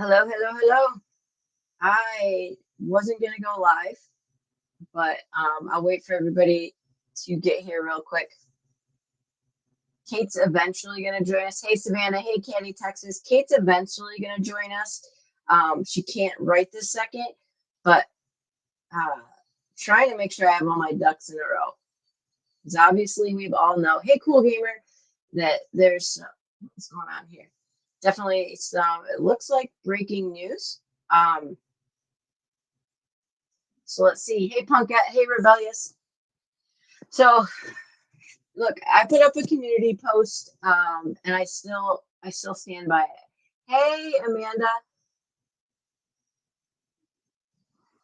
Hello, hello, hello. I wasn't going to go live, but I'll wait for everybody to get here real quick. Kate's eventually going to join us. Hey, Savannah. Hey, Katy, Texas. Kate's eventually going to join us. She can't right this second, but uh, trying to make sure I have all my ducks in a row. Because obviously, we've all know, hey, cool gamer, that there's what's going on here. Definitely some, it looks like breaking news. So let's see. Hey, Punkette. Hey, Rebellious. So look, I put up a community post, and I still stand by it. Hey, Amanda.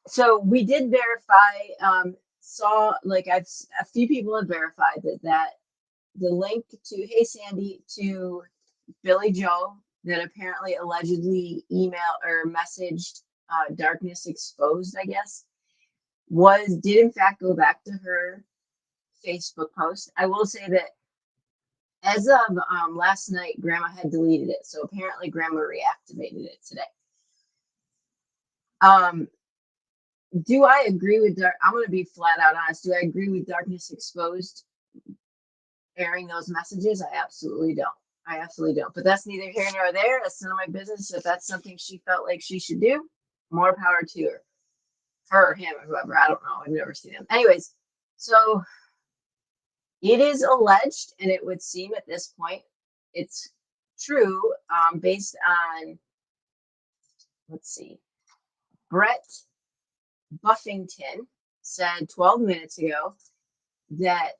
So we did verify. Saw like a few people have verified that the link to Hey Sandy to Billy Joe that apparently allegedly emailed or messaged Darkness Exposed, I guess, did in fact go back to her Facebook post. I will say that as of last night, Grandma had deleted it, so apparently Grandma reactivated it today. Um, do I agree with Dark? I'm going to be flat out honest. Do I agree with Darkness Exposed airing those messages? I absolutely don't. I absolutely don't. But that's neither here nor there. That's none of my business. If that's something she felt like she should do, more power to her. Her, him, or whoever. I don't know. I've never seen him. Anyways, so it is alleged, and it would seem at this point it's true, based on, let's see, Brett Buffington said 12 minutes ago that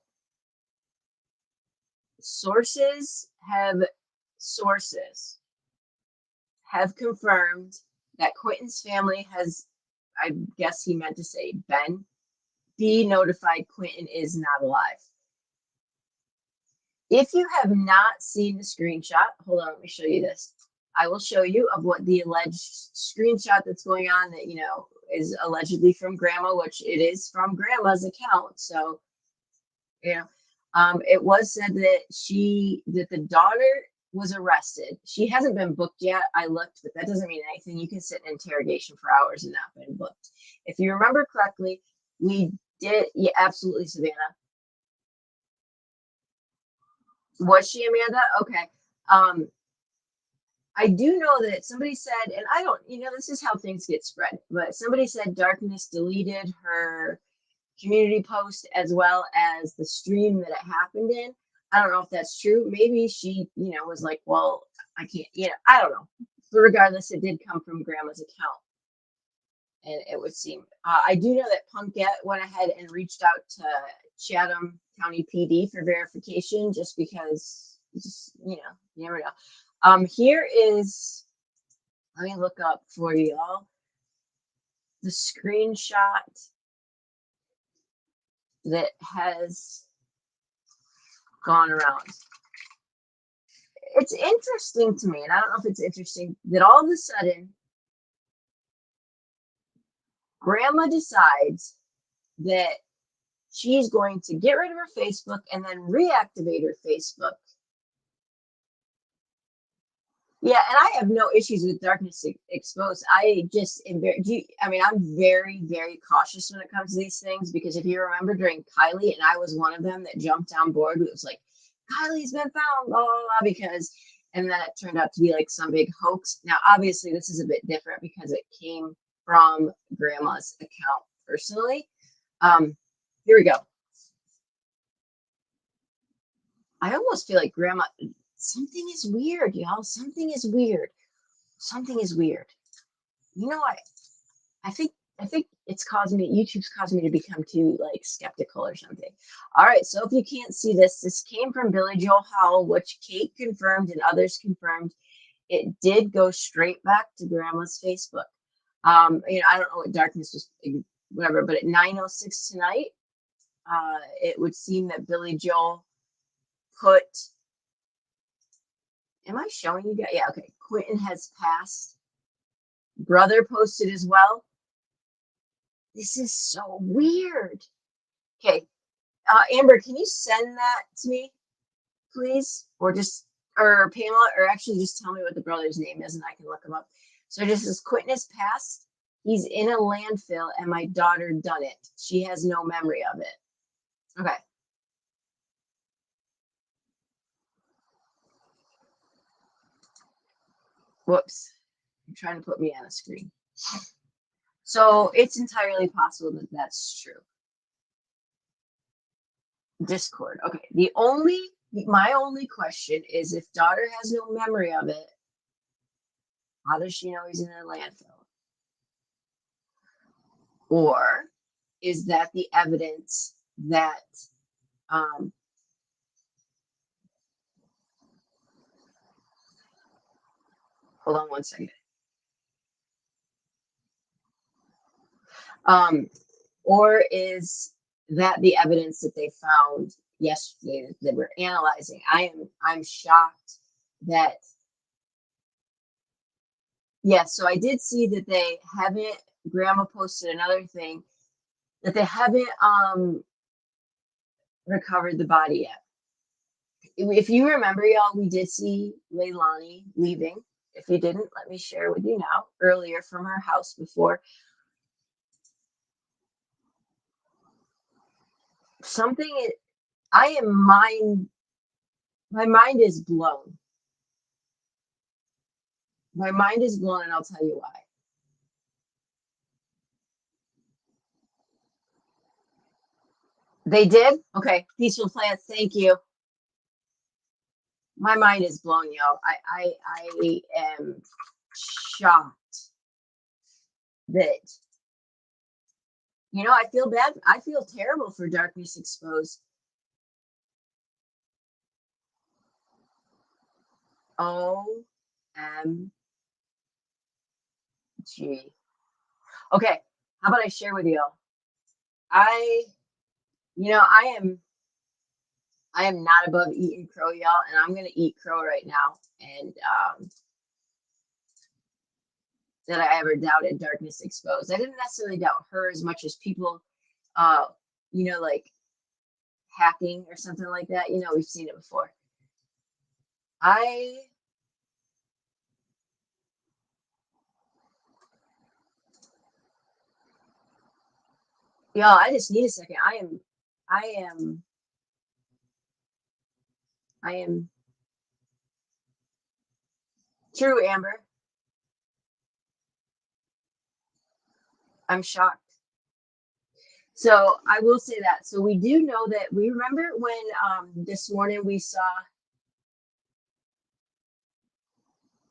sources have confirmed that Quinton's family has, I guess he meant to say be notified Quinton is not alive. If you have not seen the screenshot, hold on, let me show you this. I will show you of what the alleged screenshot that's going on that, is allegedly from Grandma, which it is from Grandma's account. So, it was said that the daughter was arrested. She hasn't been booked yet. I looked, but that doesn't mean anything. You can sit in interrogation for hours and not been booked. If you remember correctly, we did, yeah, absolutely, Savannah. Was she Amanda? Okay. I do know that somebody said, and I don't, this is how things get spread, but somebody said Darkness deleted her community post as well as the stream that it happened in. I don't know if that's true. Maybe she, was like, well, I can't, I don't know. But regardless, it did come from Grandma's account. And it would seem, I do know that Punkette went ahead and reached out to Chatham County PD for verification just because, you never know. Here is, let me look up for y'all the screenshot that has gone around. It's interesting to me, and I don't know if it's interesting that all of a sudden Grandma decides that she's going to get rid of her Facebook and then reactivate her Facebook. Yeah, and I have no issues with Darkness Exposed. I just am I'm very, very cautious when it comes to these things because if you remember during Kylie, and I was one of them that jumped on board, it was like, Kylie's been found, blah, blah, blah, and then it turned out to be like some big hoax. Now, obviously, this is a bit different because it came from Grandma's account personally. Here we go. I almost feel like Grandma, something is weird, y'all. Something is weird. Something is weird. I think YouTube's caused me to become too like skeptical or something. All right, so if you can't see this came from Billy Joel Howell, which Kate confirmed and others confirmed. It did go straight back to Grandma's Facebook. I don't know what Darkness was, whatever, but at 9:06 tonight, it would seem that Billy Joel put. Am I showing you guys? Yeah, okay. Quinton has passed. Brother posted as well. This is so weird. Okay, Amber, can you send that to me, please? Or Pamela, or actually just tell me what the brother's name is and I can look him up. So it just says Quinton has passed. He's in a landfill and my daughter done it. She has no memory of it. Okay. Whoops. You're trying to put me on a screen. So it's entirely possible that that's true. Discord. Okay. My only question is if daughter has no memory of it, how does she know he's in a landfill? Or is that the evidence that hold on one second. Or is that the evidence that they found yesterday that we're analyzing? I'm shocked that yes, so I did see that they haven't, grandma posted another thing that they haven't recovered the body yet. If you remember, y'all, we did see Leilani leaving. If you didn't, let me share with you now. Earlier from her house before. Something, my mind is blown. My mind is blown, and I'll tell you why. They did? Okay. Peaceful plants. Thank you. My mind is blown, yo. I am shocked that, I feel bad. I feel terrible for Darkness Exposed. OMG. Okay. How about I share with y'all? I am not above eating crow, y'all, and I'm gonna eat crow right now. And that I ever doubted Darkness Exposed. I didn't necessarily doubt her as much as people, like hacking or something like that. We've seen it before. I just need a second. I am true, Amber. I'm shocked. So I will say that. So we do know that we remember when this morning we saw.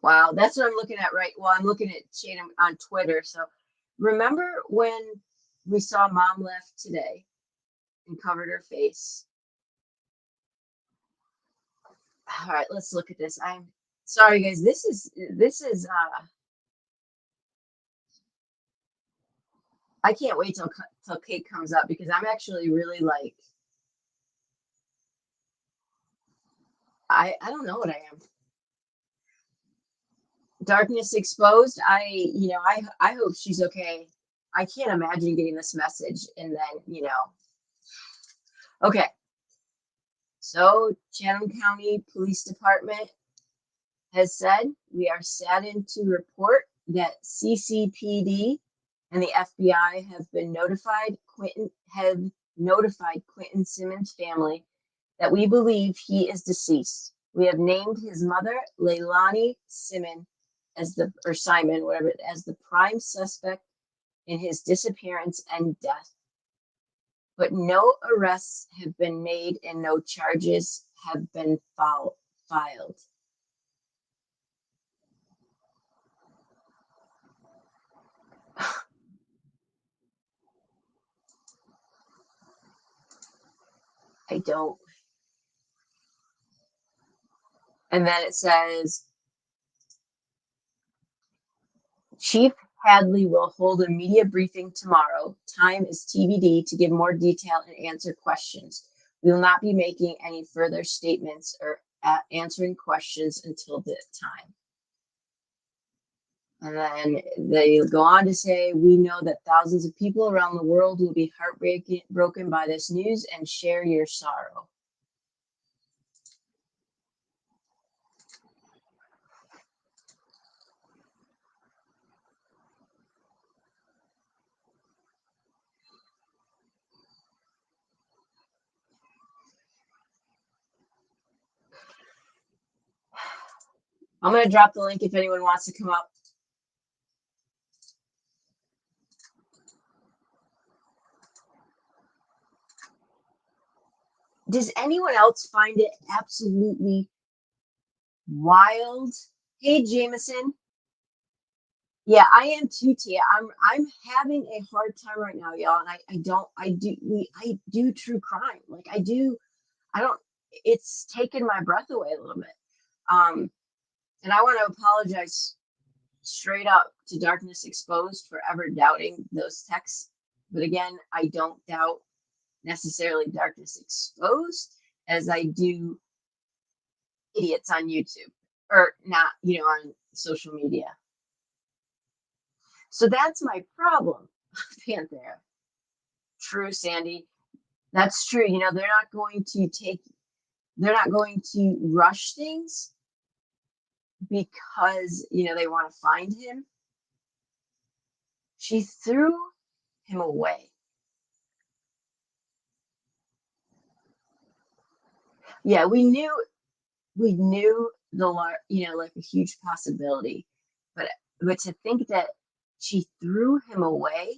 Wow, that's what I'm looking at, right? Well, I'm looking at Shane on Twitter. So remember when we saw mom left today and covered her face? All right, let's look at this. I'm sorry, guys. This is I can't wait till Kate comes up because I'm actually really like I don't know what I am. Darkness Exposed. I hope she's okay. I can't imagine getting this message and then, okay. So Chatham County Police Department has said we are saddened to report that CCPD and the FBI have notified Quinton Simon's family that we believe he is deceased. We have named his mother, Leilani Simon, as the prime suspect in his disappearance and death. But no arrests have been made and no charges have been filed. I don't. And then it says, Chief Hadley will hold a media briefing tomorrow. Time is TBD to give more detail and answer questions. We will not be making any further statements or answering questions until that time. And then they go on to say, we know that thousands of people around the world will be broken by this news and share your sorrow. I'm going to drop the link if anyone wants to come up. Does anyone else find it absolutely wild? Hey, Jameson. Yeah, I am too, Tia. I'm having a hard time right now, y'all. And I do true crime. Like I don't, it's taken my breath away a little bit. And I want to apologize straight up to Darkness Exposed for ever doubting those texts. But again, I don't doubt necessarily Darkness Exposed as I do idiots on YouTube or not, on social media. So that's my problem, Panthera. True, Sandy. That's true. They're not going to rush things because, they want to find him. She threw him away. Yeah, we knew the like a huge possibility, but to think that she threw him away.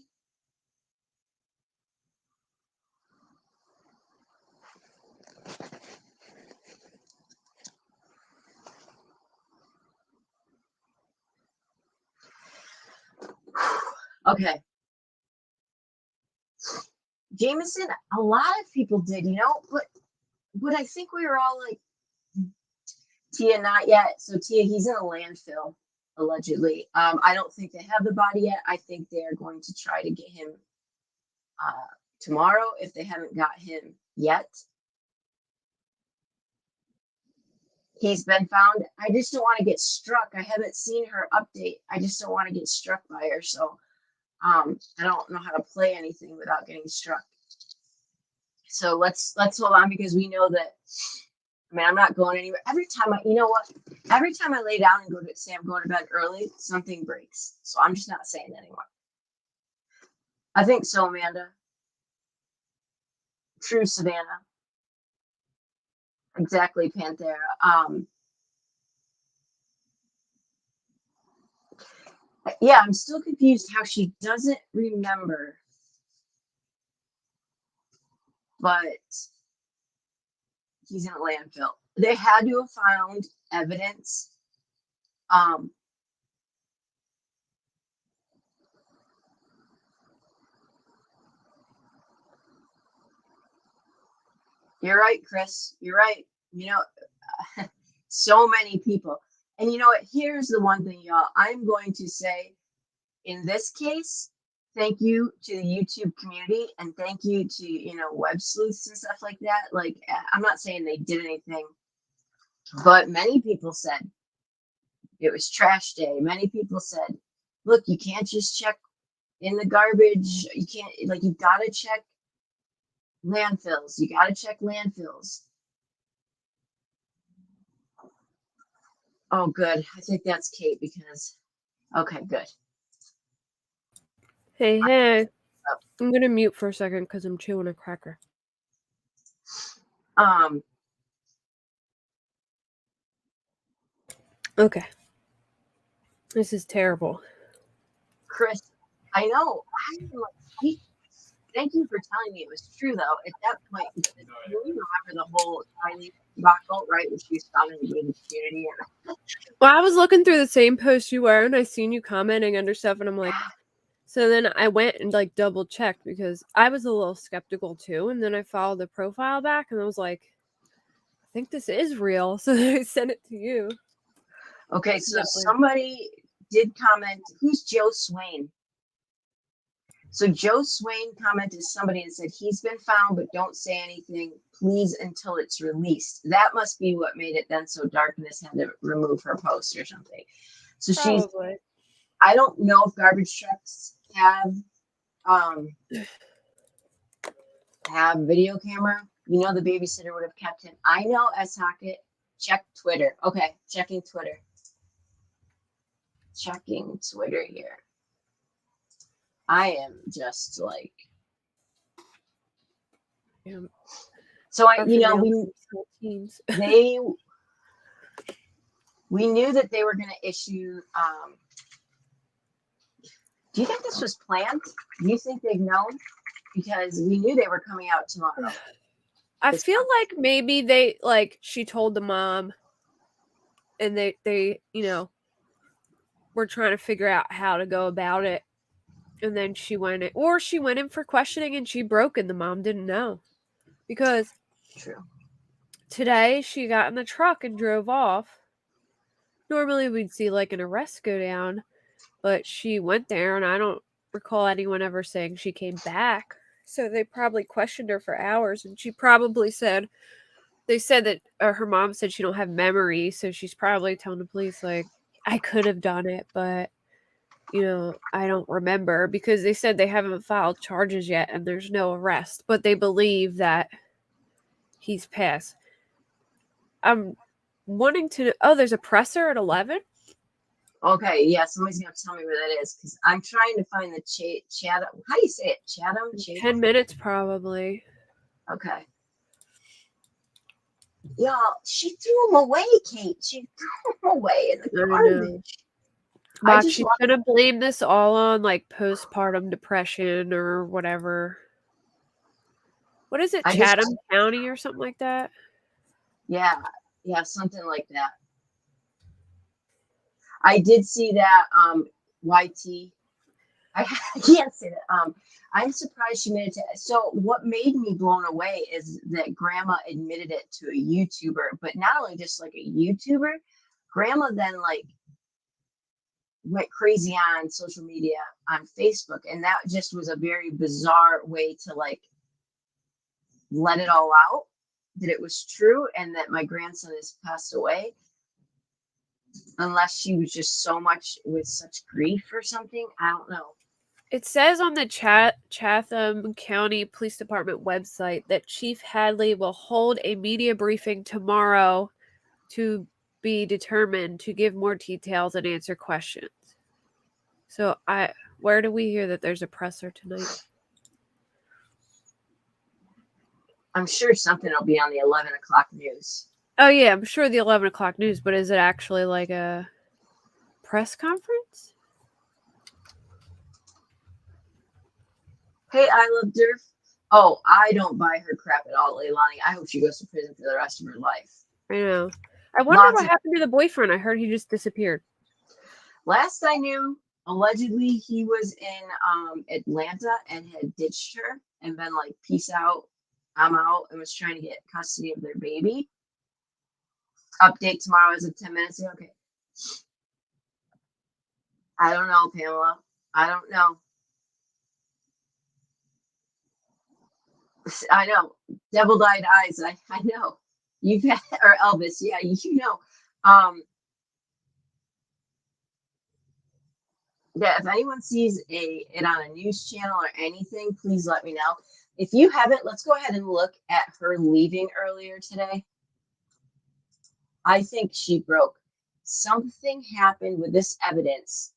Okay. Jameson, a lot of people did, but I think we were all like, Tia, not yet. So Tia, he's in a landfill, allegedly. I don't think they have the body yet. I think they're going to try to get him tomorrow if they haven't got him yet. He's been found. I just don't want to get struck. I haven't seen her update. I just don't want to get struck by her. So I don't know how to play anything without getting struck. So let's hold on because we know that. I'm not going anywhere. Every time I lay down and say I'm going to bed early, something breaks. So I'm just not saying that anymore. I think so, Amanda. True, Savannah. Exactly, Panthera. Yeah, I'm still confused how she doesn't remember. But he's in a landfill. They had to have found evidence. You're right, Chris. You're right. So many people. And you know what? Here's the one thing, y'all. I'm going to say, in this case, thank you to the YouTube community and thank you to, web sleuths and stuff like that. Like, I'm not saying they did anything, but many people said it was trash day. Many people said, look, you can't just check in the garbage. You can't, you got to check landfills. You got to check landfills. Oh, good. I think that's Kate because, okay, good. Hey. I'm going to mute for a second because I'm chewing a cracker. Okay. This is terrible. Chris, I know. Thank you for telling me it was true, though. At that point, you remember the whole Kylie debacle, right? Which you found in the community. Well, I was looking through the same post you were, and I seen you commenting under stuff, and I'm like, so then I went and double checked because I was a little skeptical too, and then I followed the profile back, and I was like, I think this is real, so I sent it to you. Okay, so somebody did comment. Who's Joe Swain? So Joe Swain commented somebody and said he's been found, but don't say anything, please, until it's released. That must be what made it then so Darkness had to remove her post or something. So Probably. I don't know if garbage trucks have video camera. The babysitter would have kept him. I know, S-Hocket. Check Twitter. Okay, checking Twitter. Checking Twitter here. I am just like. Yeah. So they We knew that they were going to issue. Do you think this was planned? Do you think they've known? Because we knew they were coming out tomorrow. I feel like maybe she told the mom, and they were trying to figure out how to go about it, and then she went in for questioning and she broke, and the mom didn't know, because True. today she got in the truck and drove off. Normally we'd see like an arrest go down, but she went there, and I don't recall anyone ever saying she came back. So they probably questioned her for hours, and she probably said, they said that her mom said she don't have memory, so she's probably telling the police like, I could have done it, but I don't remember, because they said they haven't filed charges yet and there's no arrest, but they believe that he's passed. I'm wanting to. Oh, there's a presser at 11. Okay, yeah, somebody's gonna tell me where that is, because I'm trying to find the Chatham. How do you say it? Chatham? 10 minutes probably. Okay. Y'all, she threw them away, Kate. She threw them away in the garbage. But she's gonna blame this all on like postpartum depression or whatever. What is it? Chatham County or something like that? Yeah, something like that. I did see that YT. I can't say that. I'm surprised she made it to. So what made me blown away is that Grandma admitted it to a YouTuber, but not only just like a YouTuber, Grandma then like went crazy on social media on Facebook, and that just was a very bizarre way to like let it all out that it was true and that my grandson has passed away. Unless she was just so much with such grief or something. I don't know. It says on the Chatham County Police Department website that Chief Hadley will hold a media briefing tomorrow to be determined to give more details and answer questions. So where do we hear that there's a presser tonight? I'm sure something will be on the 11 o'clock news. Oh yeah, I'm sure the 11 o'clock news, but is it actually like a press conference? Hey, I love Durf. Oh, I don't buy her crap at all, Leilani. I hope she goes to prison for the rest of her life. I know. I wonder what happened to the boyfriend. I heard he just disappeared. Last I knew, allegedly he was in Atlanta and had ditched her and been like, peace out, I'm out, and was trying to get custody of their baby. Update tomorrow as of 10 minutes ago. Okay. I don't know, Pamela. I don't know. I know. Devil-eyed eyes. I know. You've had, or Elvis, yeah, you know. Yeah, if anyone sees it on a news channel or anything, please let me know. If you haven't, let's go ahead and look at her leaving earlier today. I think she broke. Something happened with this evidence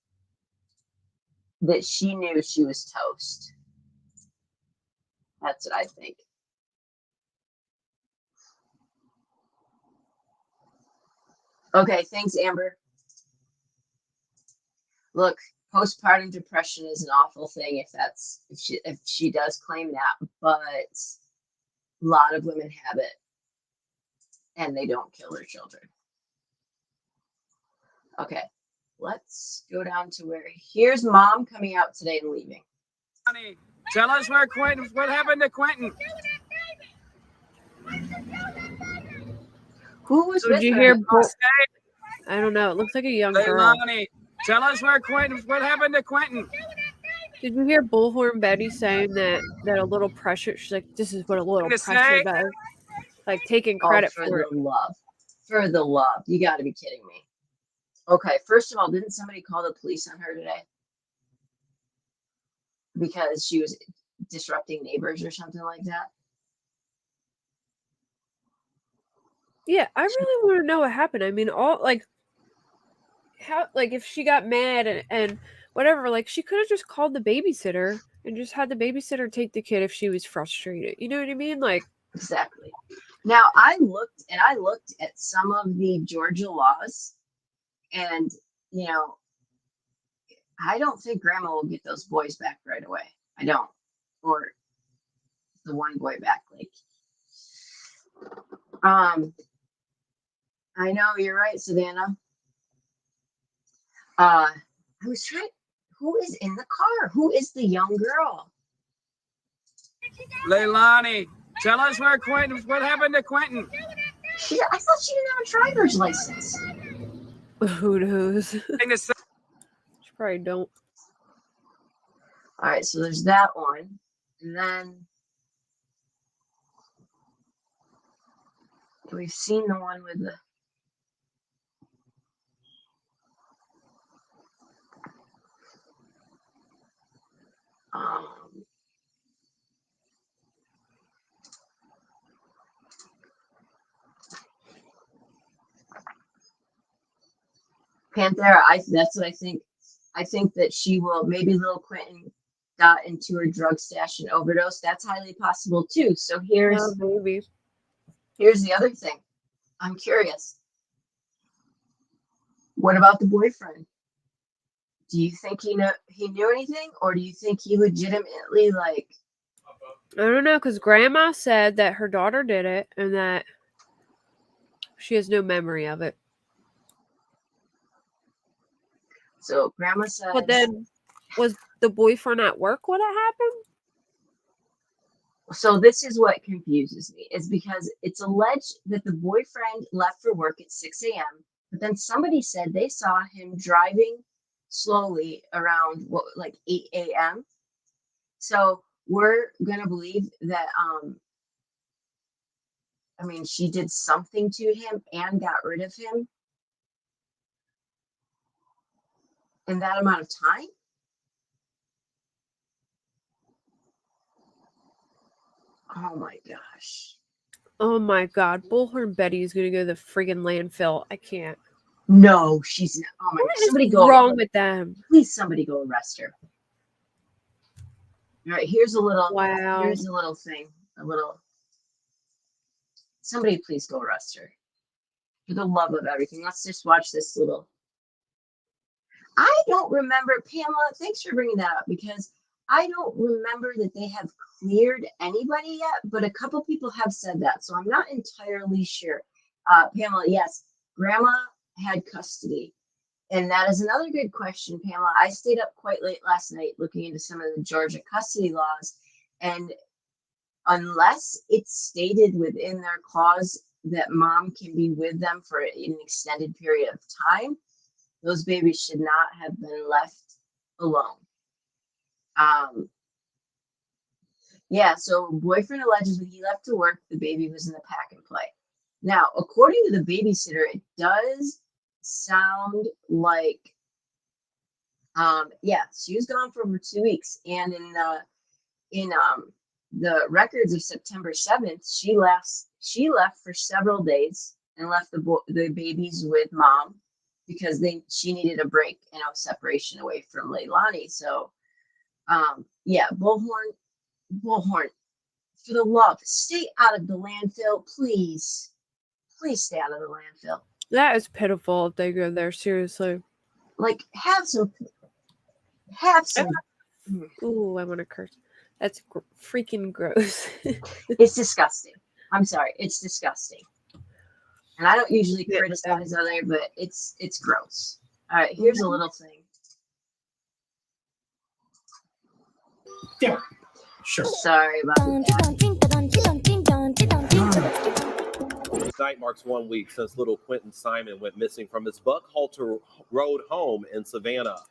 that she knew she was toast. That's what I think. Okay, thanks, Amber. Look, postpartum depression is an awful thing if she does claim that, but a lot of women have it and they don't kill their children. Okay, let's go down to where here's Mom coming out today and leaving. Honey, tell us what happened to Quinton. Who was with you hear? I don't know. It looks like a young girl. Tell us what happened to Quinton. Did you hear Bullhorn Betty saying that a little pressure? She's like, this is what a little pressure does. Like taking credit for the love. For the love. You got to be kidding me. Okay, first of all, didn't somebody call the police on her today? Because she was disrupting neighbors or something like that? Yeah, I really want to know what happened. I mean, if she got mad and whatever, like she could have just called the babysitter and just had the babysitter take the kid if she was frustrated. You know what I mean? Like, exactly. Now I looked at some of the Georgia laws And, you know, I don't think grandma will get those boys back right away. I don't. Or the one boy back. Like, I know you're right, Savannah. I was trying. Who is in the car? Who is the young girl? Leilani, tell us where Quinton. What happened to Quinton? I thought she didn't have a driver's license. Who knows? She This probably don't. All right, so there's that one, and then we've seen the one with the. Panthera, that's what I think. I think that she will, maybe little Quinton got into her drug stash and overdose. That's highly possible too. So here's Maybe. here's the other thing. I'm curious. What about the boyfriend? Do you think he knew anything, or do you think he legitimately like? I don't know, because grandma said that her daughter did it and that she has no memory of it. So grandma says. But then, was the boyfriend at work when it happened? So this is what confuses me, is because it's alleged that the boyfriend left for work at 6 a.m., but then somebody said they saw him driving slowly around like 8 a.m. So we're gonna believe that I mean, she did something to him and got rid of him in that amount of time. Oh my gosh. Oh my god, Bullhorn Betty is gonna go to the friggin' landfill. I can't. No, she's not. Oh my What gosh. Somebody is go. wrong with them? Please, somebody go arrest her. All right, here's a little. Wow. Here's a little thing. A little. Somebody please go arrest her. For the love of everything. Let's just watch this little. I don't remember, Pamela, thanks for bringing that up, because I don't remember that they have cleared anybody yet, but a couple people have said that, so I'm not entirely sure. Pamela, yes, grandma had custody. And that is another good question, Pamela. I stayed up quite late last night looking into some of the Georgia custody laws, and unless it's stated within their clause that mom can be with them for an extended period of time, those babies should not have been left alone. Yeah, so boyfriend alleges when he left to work, the baby was in the pack and play. Now, according to the babysitter, it does sound like, yeah, she was gone for over 2 weeks. And in the records of September 7th, she left for several days and left the babies with mom, because she needed a break and a separation away from Leilani. So, yeah, Bullhorn, for the love, stay out of the landfill, please. Please stay out of the landfill. That is pitiful if they go there, seriously. Like, have some. Ooh, I want to curse. That's freaking gross. It's disgusting. I'm sorry, it's disgusting. And I don't usually criticize other, but it's gross. All right, here's a little thing. Yeah, sure. Sorry about that. Tonight marks 1 week since little Quinton Simon went missing from his Buckhalter Road home in Savannah.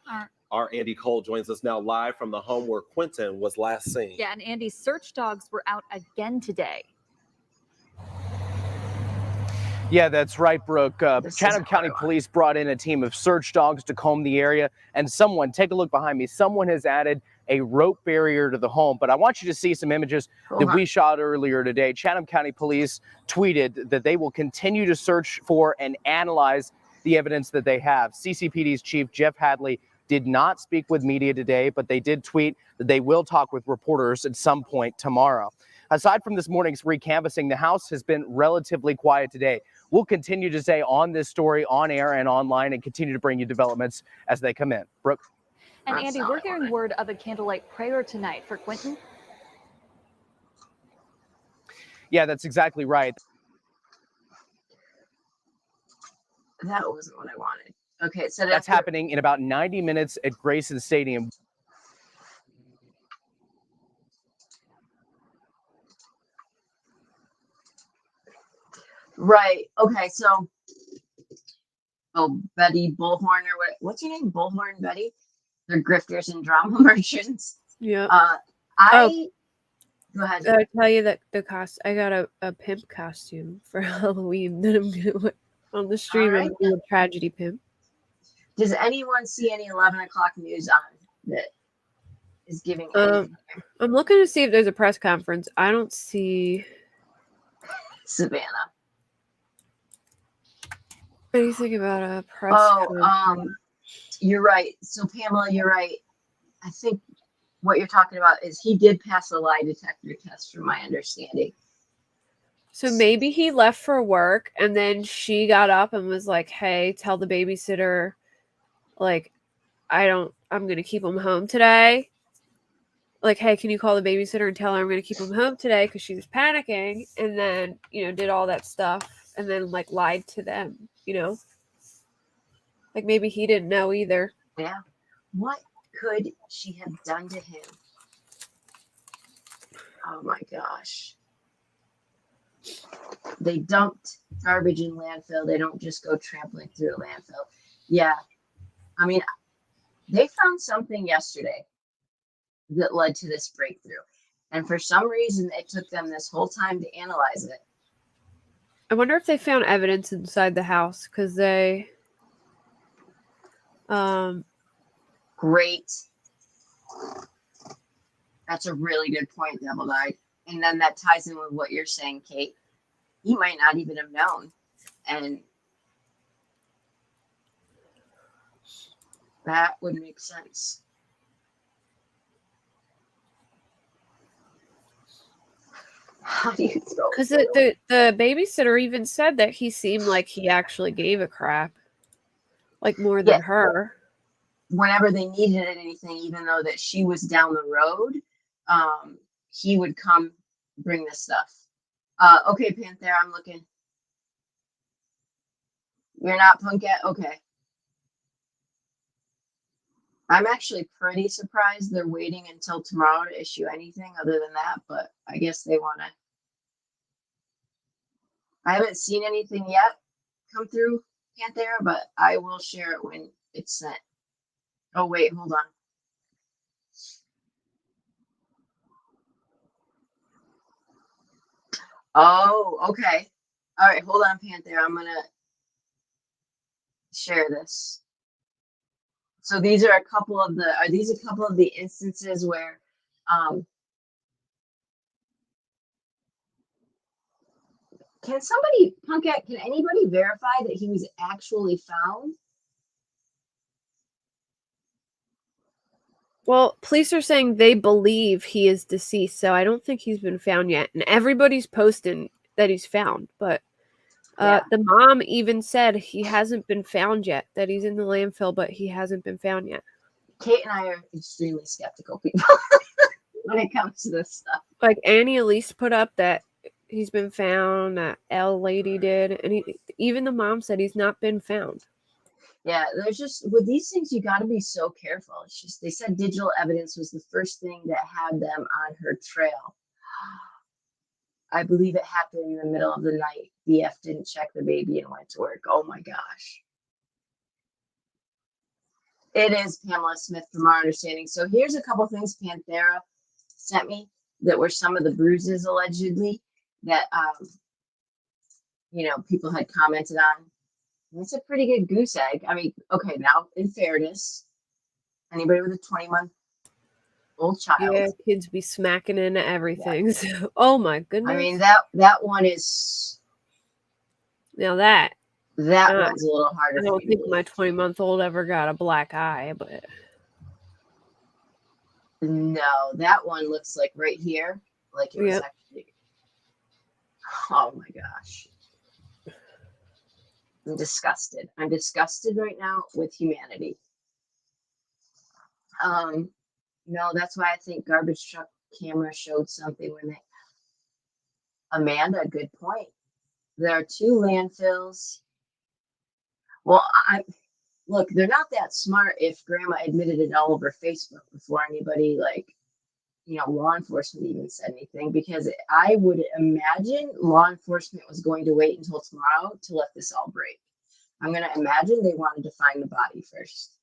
Our Andy Cole joins us now live from the home where Quinton was last seen. Yeah, and Andy's search dogs were out again today. Yeah, that's right, Brooke. Chatham County Police brought in a team of search dogs to comb the area, and someone, take a look behind me, someone has added a rope barrier to the home. But I want you to see some images that we shot earlier today. Chatham County Police tweeted that they will continue to search for and analyze the evidence that they have. CCPD's Chief Jeff Hadley did not speak with media today, but they did tweet that they will talk with reporters at some point tomorrow. Aside from this morning's recanvassing, the House has been relatively quiet today. We'll continue to stay on this story on air and online and continue to bring you developments as they come in. Brooke? And Andy, we're hearing word of a candlelight prayer tonight for Quinton. Yeah, that's exactly right. That wasn't what I wanted. Okay, so That's happening in about 90 minutes at Grayson Stadium. Right. Okay. So, Betty Bullhorn or what's your name? Bullhorn Betty? They're grifters and drama merchants. Yeah. Go ahead. I tell you that I got a pimp costume for Halloween that I'm gonna wear on the stream. Right. I'm doing a tragedy pimp. Does anyone see any 11 o'clock news on that is giving anything? I'm looking to see if there's a press conference. I don't see Savannah. anything about a press conference. You're right. So Pamela, you're right. I think what you're talking about is he did pass a lie detector test, from my understanding. So maybe he left for work and then she got up and was like, "Hey, tell the babysitter, like, I'm going to keep him home today. Like, hey, can you call the babysitter and tell her I'm going to keep him home today?" Because she was panicking, and then, did all that stuff and then, like, lied to them, Like, maybe he didn't know either. Yeah. What could she have done to him? Oh my gosh. They dumped garbage in landfill. They don't just go trampling through a landfill. Yeah. I mean, they found something yesterday that led to this breakthrough. And for some reason, it took them this whole time to analyze it. I wonder if they found evidence inside the house, because they... Great. That's a really good point, Devil Eyed. And then that ties in with what you're saying, Kate. He might not even have known. And that would make sense. How do you throw? Because the babysitter even said that he seemed like he actually gave a crap. Like, more than her. Whenever they needed anything, even though that she was down the road, he would come bring this stuff. Okay, Panthera, I'm looking. You're not punk yet? Okay. I'm actually pretty surprised they're waiting until tomorrow to issue anything other than that, but I guess they want to. I haven't seen anything yet come through Panthera, but I will share it when it's sent. Oh, wait, hold on. Oh, okay. All right, hold on, Panthera. I'm going to share this. So these are a couple of the instances where can anybody verify that he was actually found? Well, police are saying they believe he is deceased, so I don't think he's been found yet. And everybody's posting that he's found, but the mom even said he hasn't been found yet, that he's in the landfill, but he hasn't been found yet. Kate and I are extremely skeptical people when it comes to this stuff. Like, Annie Elise put up that he's been found, that L lady did, and even the mom said he's not been found. Yeah, there's just, with these things, you got to be so careful. It's just, they said digital evidence was the first thing that had them on her trail. I believe it happened in the middle of the night. BF didn't check the baby and went to work. Oh my gosh. It is Pamela Smith from our understanding. So here's a couple things Panthera sent me that were some of the bruises allegedly that, people had commented on. It's a pretty good goose egg. I mean, okay, now in fairness, anybody with a 20-month-old child. Yeah, kids be smacking into everything. Yeah. So, oh my goodness. I mean, that one is. Now that one's a little harder. I don't think my 20-month-old ever got a black eye, but. No, that one looks like right here, Like it was Yep. actually, oh my gosh. I'm disgusted. I'm disgusted right now with humanity. No, that's why I think garbage truck camera showed something when they, Amanda, good point. There are 2 landfills. Well, look, they're not that smart if grandma admitted it all over Facebook before anybody, like, law enforcement even said anything, because I would imagine law enforcement was going to wait until tomorrow to let this all break. I'm going to imagine they wanted to find the body first.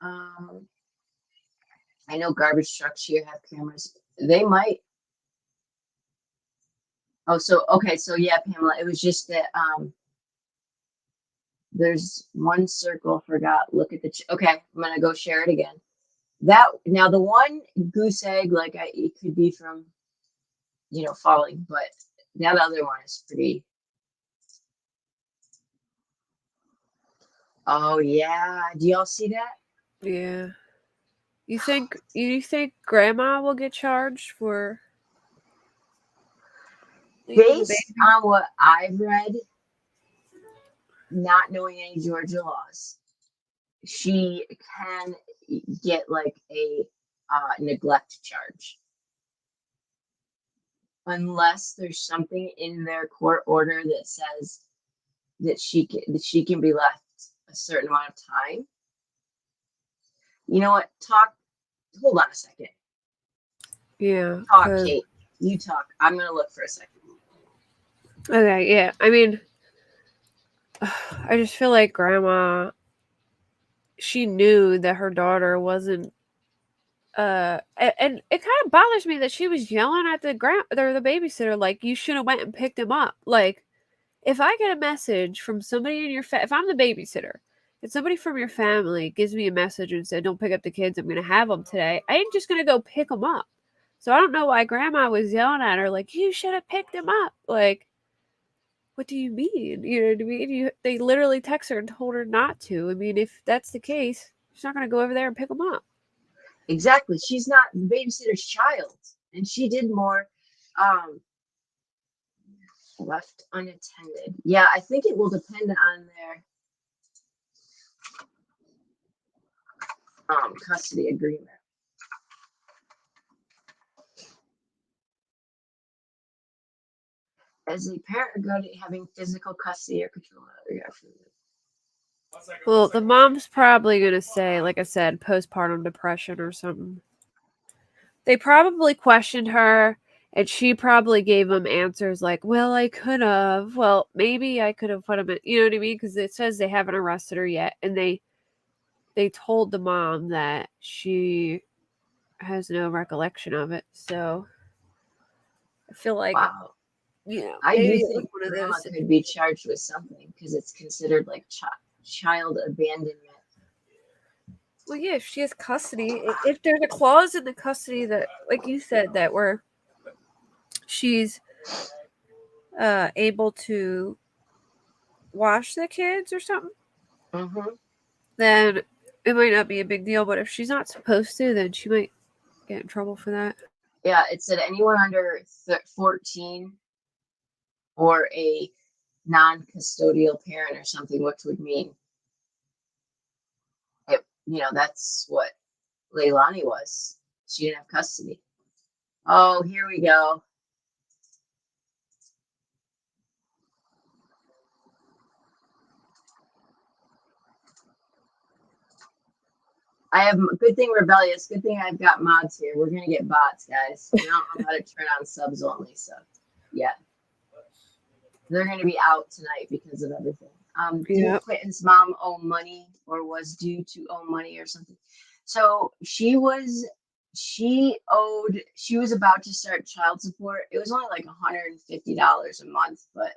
I know garbage trucks here have cameras. They might. Oh, so, okay. So yeah, Pamela, it was just that, there's one circle forgot. Look at the, okay. I'm going to go share it again. Now the one goose egg, like it could be from, falling, but that other one is pretty. Oh yeah. Do y'all see that? Yeah. You think grandma will get charged for leaving the Based baby? on what I've read, not knowing any Georgia laws, she can get like a neglect charge. Unless there's something in their court order that says that she can be left a certain amount of time. You know what? Hold on a second. Yeah. Talk, Kate. You talk. I'm gonna look for a second. Okay, yeah. I mean, I just feel like grandma, she knew that her daughter wasn't and it kind of bothers me that she was yelling at the babysitter, like, you should have went and picked him up. Like, if I get a message from somebody in your if I'm the babysitter, if somebody from your family gives me a message and said, don't pick up the kids, I'm going to have them today, I ain't just going to go pick them up. So I don't know why grandma was yelling at her, like, you should have picked him up. Like, what do you mean? You know what I mean? They literally text her and told her not to. I mean, if that's the case, she's not going to go over there and pick them up. Exactly. She's not the babysitter's child, and she did more. Left unattended. Yeah, I think it will depend on their custody agreement. As a parent regarding having physical custody or control of your food. Well, the mom's probably going to say, like I said, postpartum depression or something. They probably questioned her, and she probably gave them answers like, well, I could have. Well, maybe I could have put him in. You know what I mean? Because it says they haven't arrested her yet. And they told the mom that she has no recollection of it. So I feel like, wow. I maybe do it was think one of grandma those. could be charged with something because it's considered like child abandonment. Well, yeah, if she has custody, if there's a clause in the custody that, like you said, that where she's able to wash the kids or something, then it might not be a big deal. But if she's not supposed to, then she might get in trouble for that. Yeah, it said anyone under 14 or a non-custodial parent or something, which would mean it. That's what Leilani was. She didn't have custody. Oh, here we go. I have good thing rebellious. Good thing I've got mods here. We're gonna get bots, guys. I don't know how to turn on subs only, so yeah. They're gonna be out tonight because of everything. Did Quinton's mom owe money or was due to owe money or something? So she was about to start child support. It was only like $150 a month, but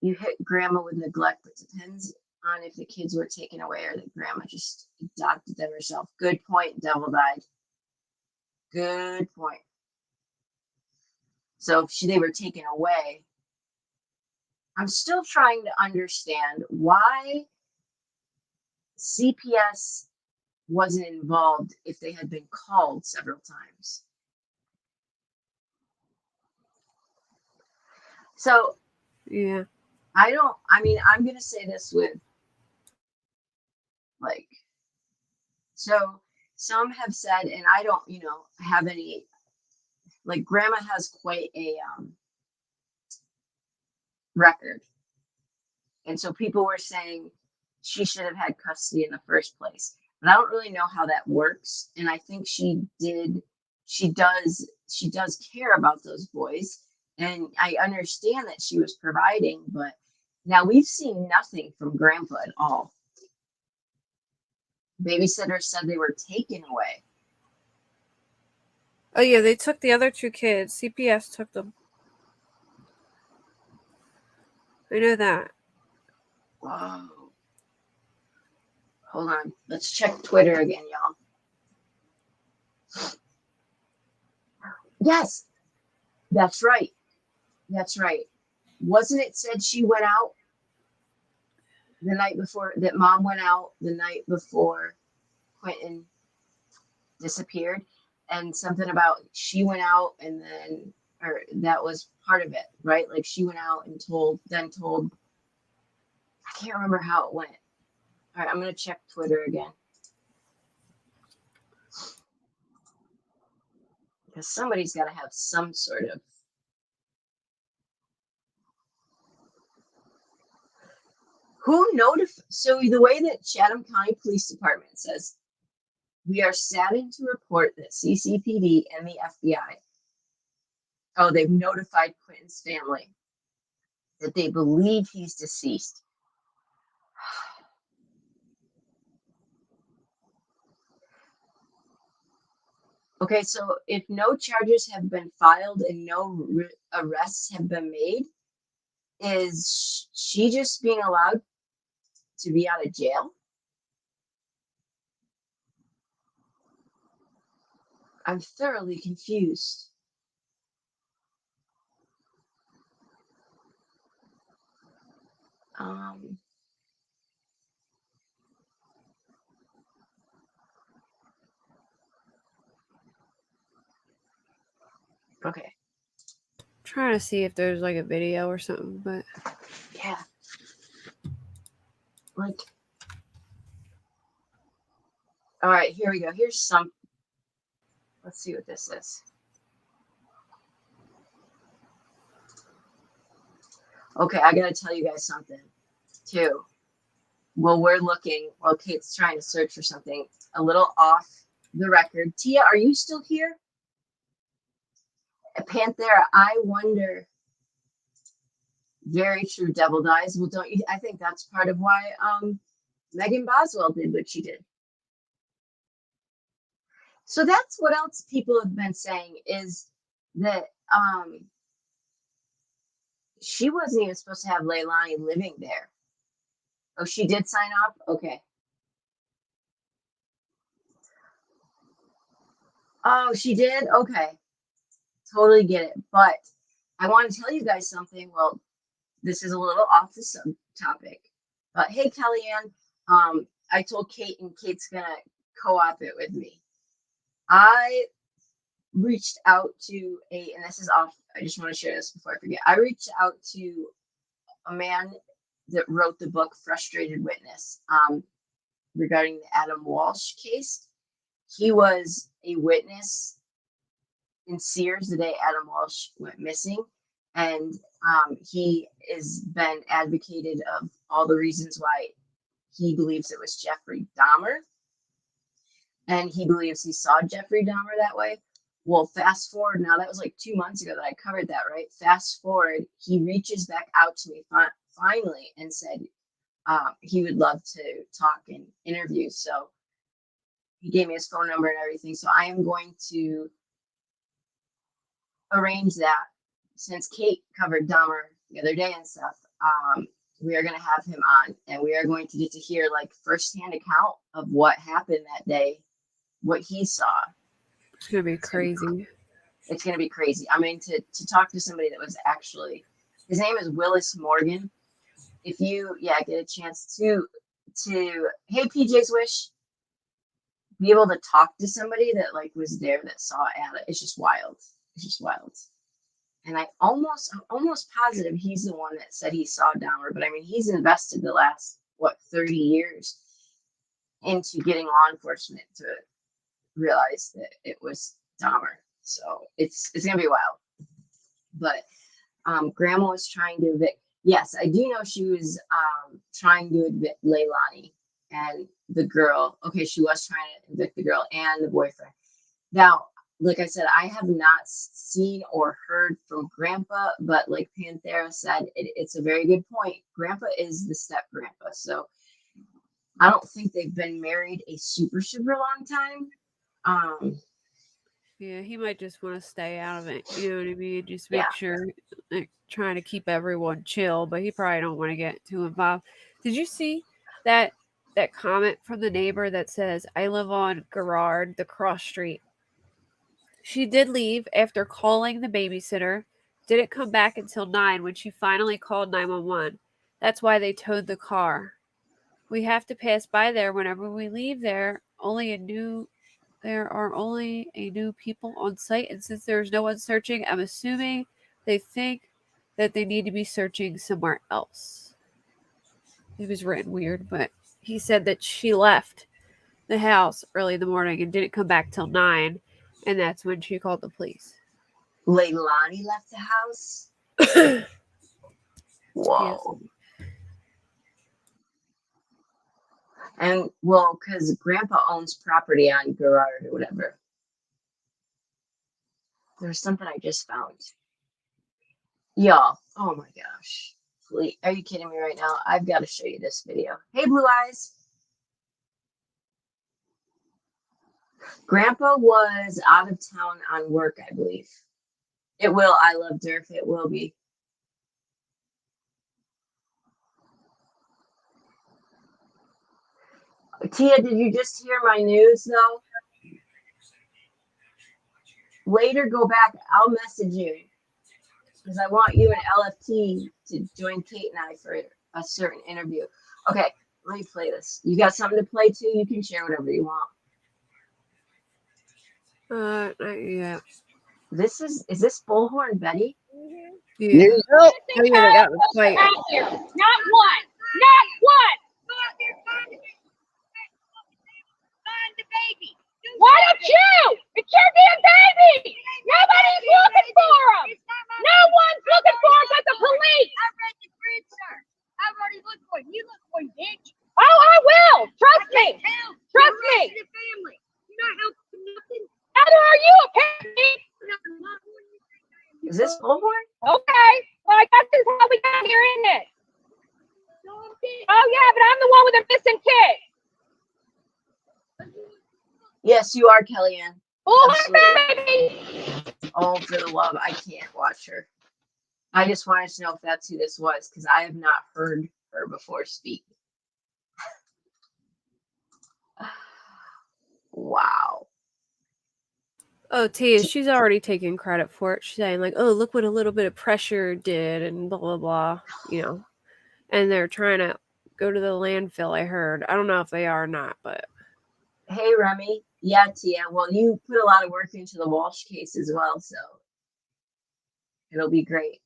you hit grandma with neglect. It depends on if the kids were taken away or that grandma just adopted them herself. Good point, Devil Died. Good point. So if they were taken away, I'm still trying to understand why CPS wasn't involved if they had been called several times. So Yeah. I'm going to say this with, like, so some have said, and I don't, have any, like, grandma has quite a record. And so people were saying she should have had custody in the first place. But I don't really know how that works. And I think she does care about those boys. And I understand that she was providing, but now we've seen nothing from grandpa at all. Babysitter said they were taken away. Oh yeah, they took the other 2 kids. CPS took them. I know that. Whoa. Hold on. Let's check Twitter again, y'all. Yes. That's right. That's right. Wasn't it said she went out the night before, that mom went out the night before Quinton disappeared? And something about she went out and then, or that was part of it, right? Like she went out and told, I can't remember how it went. All right, I'm going to check Twitter again. Because somebody's got to have some sort of. Who notified? So the way that Chatham County Police Department says, we are saddened to report that CCPD and the FBI, they've notified Quinton's family that they believe he's deceased. Okay, so if no charges have been filed and no arrests have been made, is she just being allowed to be out of jail? I'm thoroughly confused. Okay. Trying to see if there's like a video or something, but yeah. Like, all right, here we go. Here's some. Let's see what this is. Okay, I gotta tell you guys something too. Well, we're looking while Kate's trying to search for something a little off the record. Tia, are you still here? Panthera, I wonder. Very true, Devil Dies. Well, don't you? I think that's part of why Megan Boswell did what she did. So that's what else people have been saying is that she wasn't even supposed to have Leilani living there. Oh, she did sign up? Okay. Oh, she did? Okay. Totally get it. But I want to tell you guys something. Well, this is a little off the subtopic. But hey, Kellyanne, I told Kate, and Kate's going to co-op it with me. I reached out to and this is off, I just want to share this before I forget. I reached out to a man that wrote the book Frustrated Witness regarding the Adam Walsh case. He was a witness in Sears the day Adam Walsh went missing. And he has been advocated of all the reasons why he believes it was Jeffrey Dahmer. And he believes he saw Jeffrey Dahmer that way. Well, fast forward now, that was like 2 months ago that I covered that, right? Fast forward, he reaches back out to me finally and said he would love to talk and interview. So he gave me his phone number and everything. So I am going to arrange that. Since Kate covered Dahmer the other day and stuff, we are going to have him on, and we are going to get to hear like firsthand account of what happened that day, what he saw. It's going to be crazy. It's going to be crazy. I mean, to talk to somebody that was actually, his name is Willis Morgan. If you, get a chance to, hey, PJ's Wish. be able to talk to somebody that like was there that saw Ada. It's just wild. It's just wild. And I'm almost positive he's the one that said he saw Dahmer. But I mean, he's invested the last 30 years into getting law enforcement to realize that it was Dahmer. So it's gonna be wild. But Grandma was trying to evict. Yes, I do know she was trying to evict Leilani and the girl. Okay, she was trying to evict the girl and the boyfriend. Now, like I said, I have not seen or heard from Grandpa, but like Panthera said, it's a very good point. Grandpa is the step grandpa, so I don't think they've been married a super long time. Yeah, he might just want to stay out of it. You know what I mean? Just make Yeah. sure, like, trying to keep everyone chill, but he probably don't want to get too involved. Did you see that comment from the neighbor that says, "I live on Gerard, the cross street"? She did leave after calling the babysitter. Didn't come back until 9 when she finally called 911. That's why they towed the car. We have to pass by there whenever we leave there. There are only a new people on site, and since there's no one searching, I'm assuming they think that they need to be searching somewhere else. It was written weird, but he said that she left the house early in the morning and didn't come back till 9, and that's when she called the police. Leilani left the house. Whoa. And well, because Grandpa owns property on Gerard or whatever. There's something I just found. Y'all, oh my gosh. Are you kidding me right now? I've got to show you this video. Hey, Blue Eyes. Grandpa was out of town on work, I believe. It will. I love Durf. It will be. Tia, did you just hear my news, though? Later, go back. I'll message you. Because I want you and LFT to join Kate and I for a certain interview. Okay, let me play this. You got something to play too? You can share whatever you want. Yeah. Is this Bullhorn Betty? Yeah. Oh, yeah, they got the fight. Not one. Not one. Find the baby. Why don't you? It's your damn baby. Nobody's looking for him. No one's looking for him but the police. I read the grid, sir. I've already looked for him. You look for him, bitch. Oh, I will. Trust me. Trust me. Family. You're not helping nothing. Neither are you, apparently. Is this Bullhorn? Okay. Well, I guess this is how we got here, isn't it? Oh, yeah, but I'm the one with a missing kid. Yes, you are, Kellyanne. Oh, baby. Oh, for the love, I can't watch her. I just wanted to know if that's who this was, because I have not heard her before speak. Wow. Oh, Tia, she's already taking credit for it. She's saying, like, oh, look what a little bit of pressure did, and blah, blah, blah, you know. And they're trying to go to the landfill, I heard. I don't know if they are or not, but. Hey, Remy. Yeah, Tia. Well, you put a lot of work into the Walsh case as well, so it'll be great.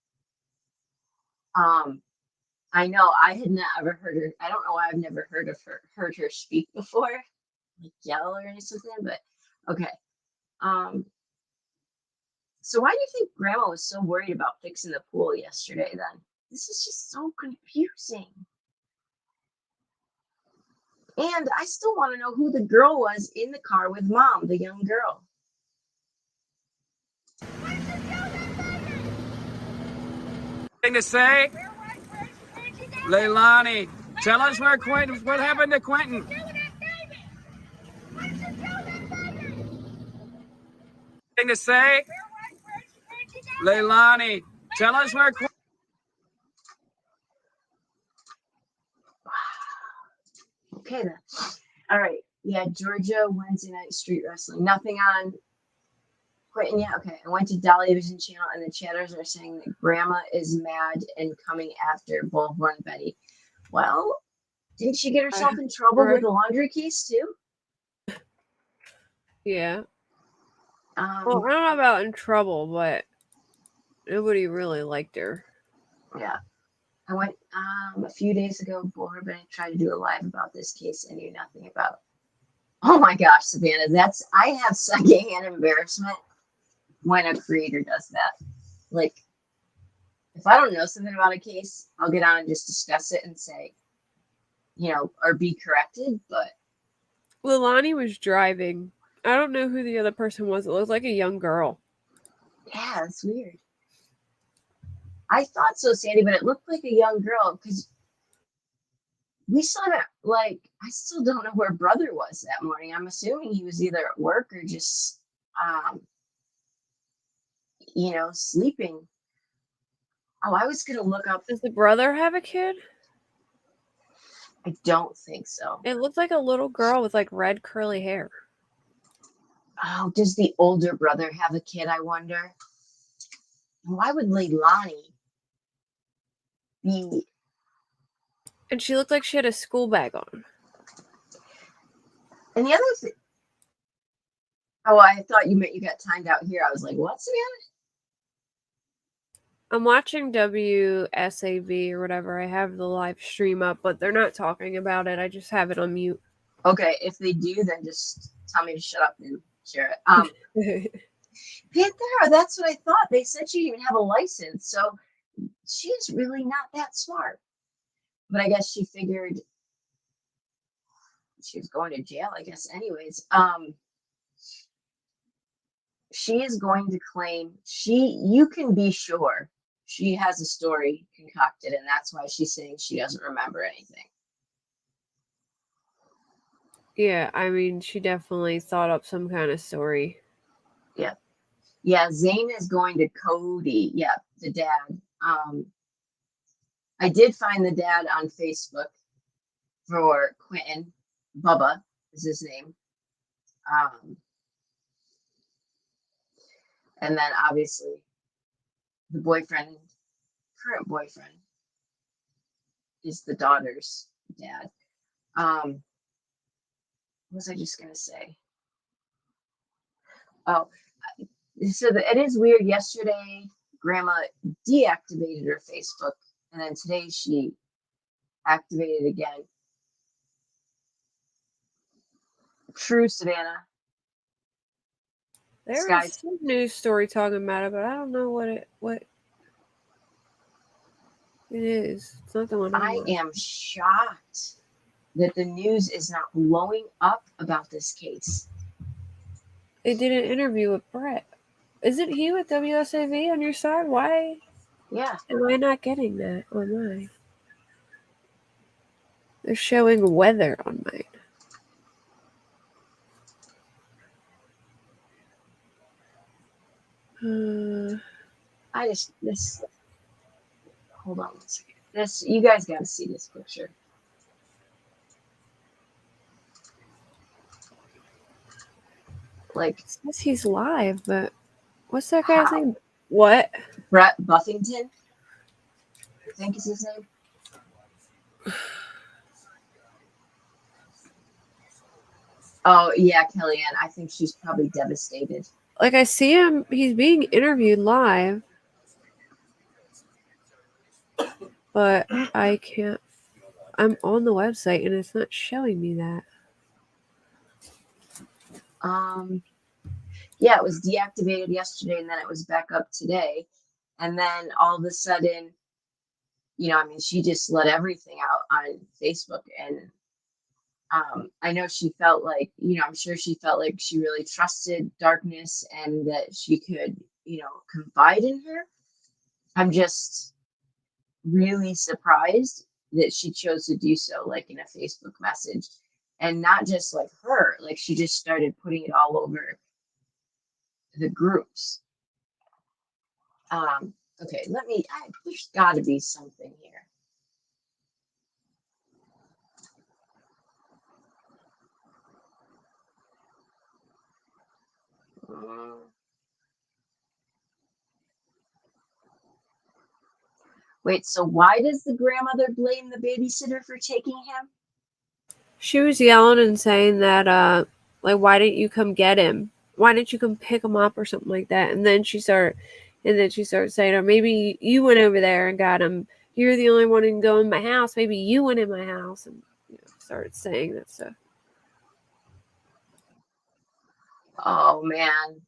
I know I had never heard her. I don't know why I've never heard her speak before, like yell or something. But okay. So why do you think Grandma was so worried about fixing the pool yesterday? Then this is just so confusing. And I still want to know who the girl was in the car with Mom, the young girl. Thing to say? Leilani, tell us what happened to Quinton. Thing to say? Leilani, tell us where Quinton. Okay then. All right. Yeah, Georgia Wednesday night street wrestling. Nothing on Quinton yet. Okay. I went to Dolly Vision channel and the chatters are saying that Grandma is mad and coming after Bullhorn Betty. Well, didn't she get herself in trouble with the laundry case too? Yeah. Well, I Um, don't know about in trouble, but nobody really liked her. yeah. I went a few days ago, bored, but I tried to do a live about this case I knew nothing about. Oh my gosh, Savannah, I have secondhand embarrassment when a creator does that. Like, if I don't know something about a case, I'll get on and just discuss it and say, or be corrected. But Lilani was driving. I don't know who the other person was. It looked like a young girl. yeah, it's weird. I thought so, Sandy, but it looked like a young girl because we saw that. Like, I still don't know where brother was that morning. I'm assuming he was either at work or just, sleeping. Oh, I was gonna look up. Does the brother have a kid? I don't think so. It looked like a little girl with like red curly hair. Oh, does the older brother have a kid, I wonder? Why would Leilani be? And she looked like she had a school bag on. And the other thing. Oh, I thought you meant you got timed out here. I was like, what, Savannah? I'm watching WSAV or whatever. I have the live stream up, but they're not talking about it. I just have it on mute. Okay, if they do, then just tell me to shut up and share it. Panthera, that's what I thought. They said she didn't even have a license, so she's really not that smart. But I guess she figured she was going to jail, I guess, anyways. She is going to claim you can be sure she has a story concocted, and that's why she's saying she doesn't remember anything. Yeah, I mean, she definitely thought up some kind of story. Yeah. Yeah, Zane is going to Cody. Yeah, the dad. I did find the dad on Facebook for Quinton. Bubba is his name. And then obviously the current boyfriend, is the daughter's dad. What was I just gonna say? Oh, so it is weird. Yesterday, Grandma deactivated her Facebook, and then today she activated again. True, Savannah. There Sky- was some news story talking about it, but I don't know what it is. It's not the one I am shocked that the news is not blowing up about this case. They did an interview with Brett. Isn't he with WSAV on your side? Why Yeah. am I not getting that on mine? They're showing weather on mine. Hold on one second. You guys got to see this picture. Like, It says he's live, but what's that guy's name? What? Brett Buffington, I think is his name. Oh yeah, Kellyanne. I think she's probably devastated. Like, I see him, he's being interviewed live, but I can't. I'm on the website and it's not showing me that. Yeah, it was deactivated yesterday and then it was back up today. And then all of a sudden, she just let everything out on Facebook. And I know she felt like, I'm sure she felt like she really trusted Darkness and that she could, confide in her. I'm just really surprised that she chose to do so, like in a Facebook message, and not just like her, like she just started putting it all over the groups. Okay, there's got to be something here. Wait, so why does the grandmother blame the babysitter for taking him? She was yelling and saying that Like, why didn't you come get him? Why didn't you come pick him up or something like that? And then she started saying, or maybe you went over there and got him. You're the only one who can go in my house. Maybe you went in my house, and started saying that stuff. Oh man.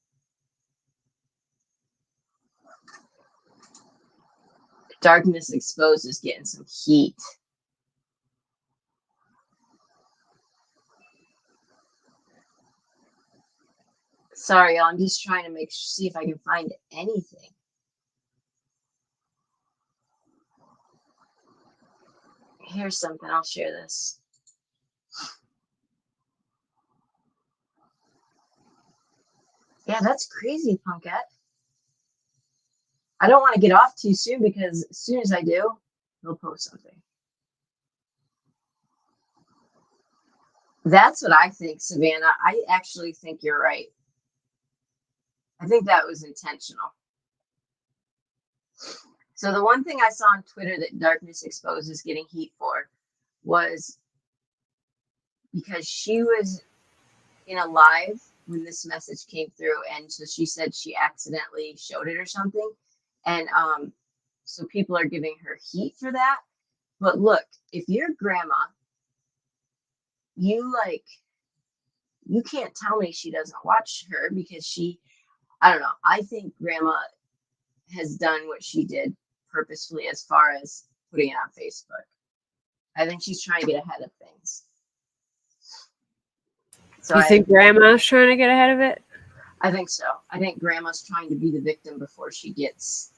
Darkness Exposed is getting some heat. Sorry, y'all. I'm just trying to see if I can find anything. Here's something. I'll share this. Yeah, that's crazy, Punkette. I don't want to get off too soon because as soon as I do, they'll post something. That's what I think, Savannah. I actually think you're right. I think that was intentional. So the one thing I saw on Twitter that Darkness Exposed is getting heat for was because she was in a live when this message came through, and so she said she accidentally showed it or something, and so people are giving her heat for that. But look, if you're grandma, you can't tell me she doesn't watch her because I don't know. I think grandma has done what she did purposefully as far as putting it on Facebook. I think she's trying to get ahead of things. So you think grandma's trying to get ahead of it? I think so. I think grandma's trying to be the victim before she gets,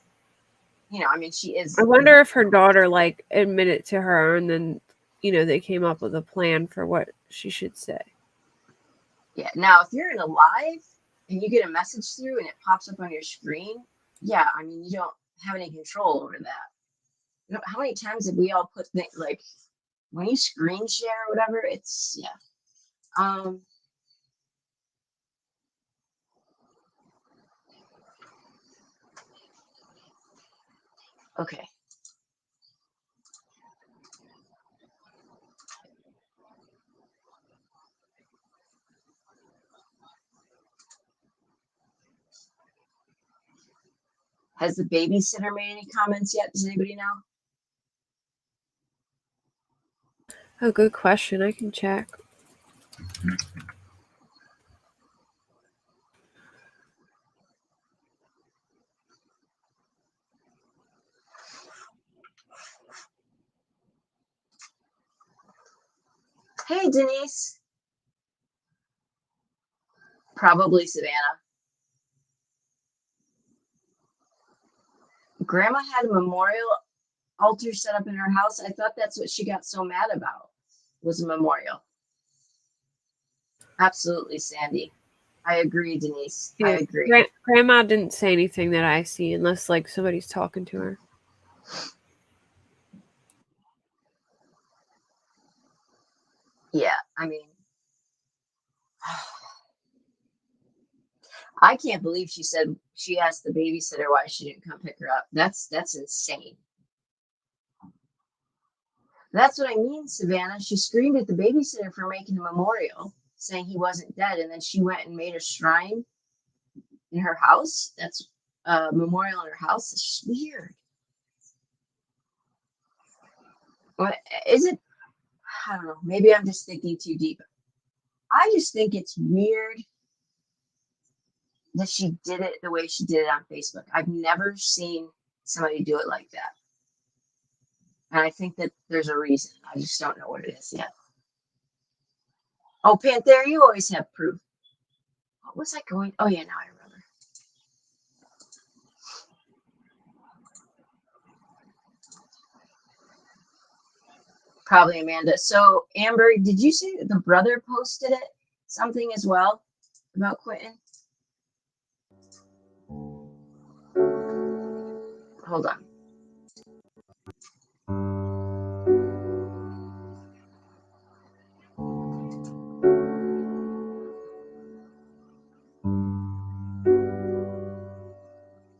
I mean, she is. I wonder if her daughter admitted to her and then, they came up with a plan for what she should say. Yeah. Now, if you're in a live and you get a message through and it pops up on your screen, yeah, I mean, you don't have any control over that. How many times have we all put things when you screen share or whatever, it's, yeah. Okay. Has the babysitter made any comments yet? Does anybody know? Oh, good question. I can check. Hey, Denise. Probably Savannah. Grandma had a memorial altar set up in her house. I thought that's what she got so mad about, was a memorial. Absolutely, Sandy. I agree, Denise. Yeah, I agree. Grandma didn't say anything that I see unless somebody's talking to her. Yeah, I mean, I can't believe she said she asked the babysitter why she didn't come pick her up. That's insane. That's what I mean, Savannah. She screamed at the babysitter for making a memorial, saying he wasn't dead, and then she went and made a shrine in her house. That's a memorial in her house. It's just weird. What is it? I don't know. Maybe I'm just thinking too deep. I just think it's weird that she did it the way she did it on Facebook. I've never seen somebody do it like that. And I think that there's a reason. I just don't know what it is yet. Oh, Panther, you always have proof. What was I going? Oh, yeah, now I remember. Probably Amanda. So, Amber, did you say that the brother posted it? Something as well about Quinton? Hold on.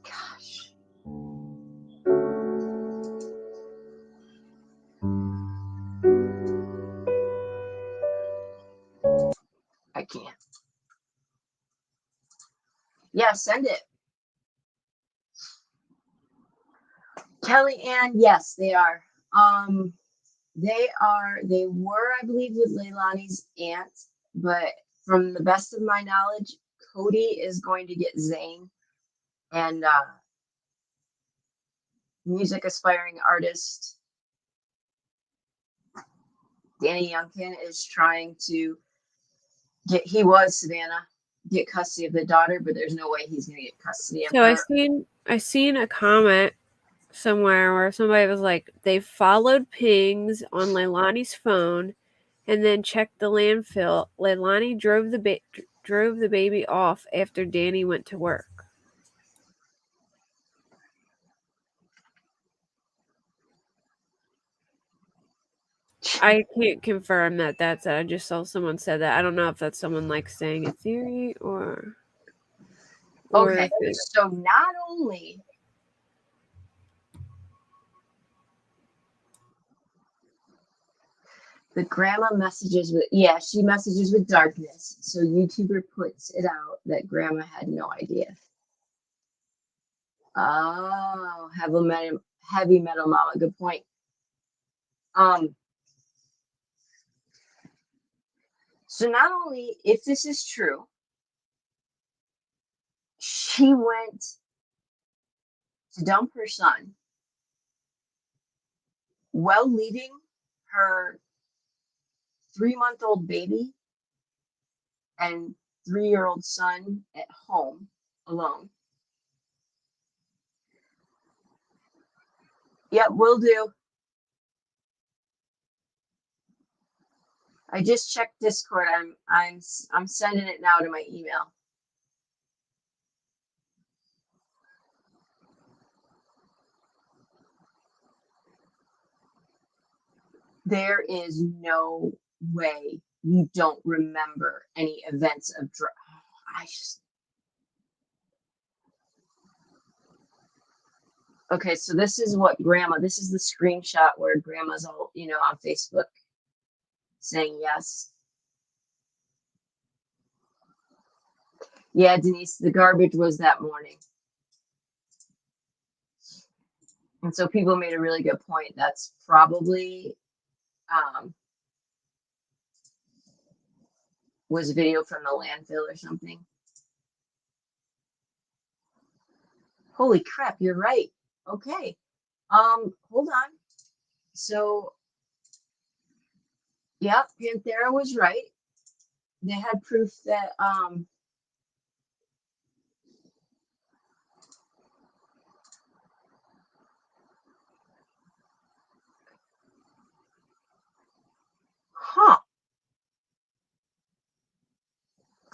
Gosh. I can't. Yeah, send it. Kelly Ann, yes, they are. They were, I believe, with Leilani's aunt, but from the best of my knowledge, Cody is going to get Zane, and music aspiring artist Danny Youngkin is trying to get custody of the daughter, but there's no way he's gonna get custody of So her. I seen a comment somewhere where somebody was like, they followed pings on Leilani's phone and then checked the landfill. Leilani drove the baby off after Danny went to work. I can't confirm that that's it. I just saw someone said that. I don't know if that's someone like saying a theory or Okay, if it- so not only the grandma messages with, she messages with darkness. So YouTuber puts it out that grandma had no idea. Oh, heavy metal mama, good point. So not only, if this is true, she went to dump her son while leaving her 3-month-old baby and 3-year-old son at home alone. Yep, will do. I just checked Discord. I'm sending it now to my email. There is no way you don't remember any events of Okay, so this is this is the screenshot where grandma's all, on Facebook saying yes. Yeah, Denise, the garbage was that morning. And so people made a really good point. That's probably was video from the landfill or something. Holy crap, you're right. Okay. Hold on. So, yeah, Panthera was right. They had proof that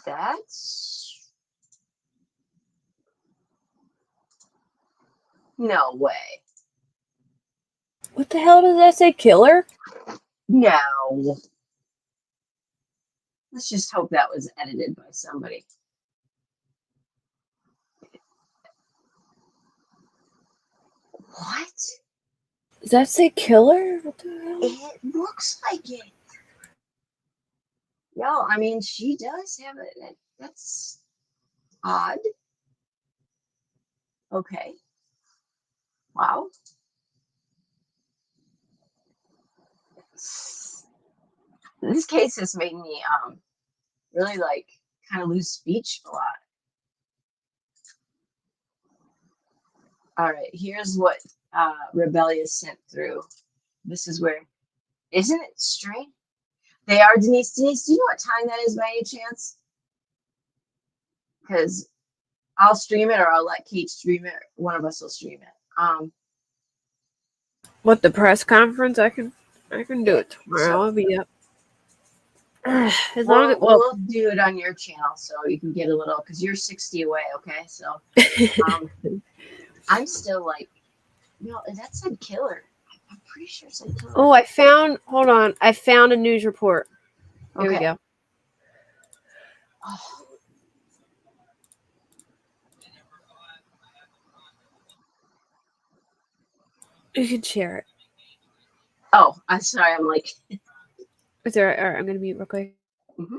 that's no way. What the hell does that say, killer? No. Let's just hope that was edited by somebody. What? Does that say killer? What the hell? It looks like it. Yo, I mean, she does have it. That's odd. Okay. Wow. This case has made me really kind of lose speech a lot. All right, here's what Rebellious sent through. This is where, isn't it strange? They are, Denise. Denise, do you know what time that is by any chance? Because I'll stream it or I'll let Kate stream it. One of us will stream it. What, the press conference? I can do it tomorrow. I'll be up. As long as we'll do it on your channel so you can get a little, because you're 60 away, okay? So I'm still like, that said killer. I'm pretty sure it said killer. Oh, hold on. I found a news report. Here we go. Oh. You can share it. Oh, I'm sorry. I'm like. Is there? All right, I'm gonna mute real quick. Mm-hmm.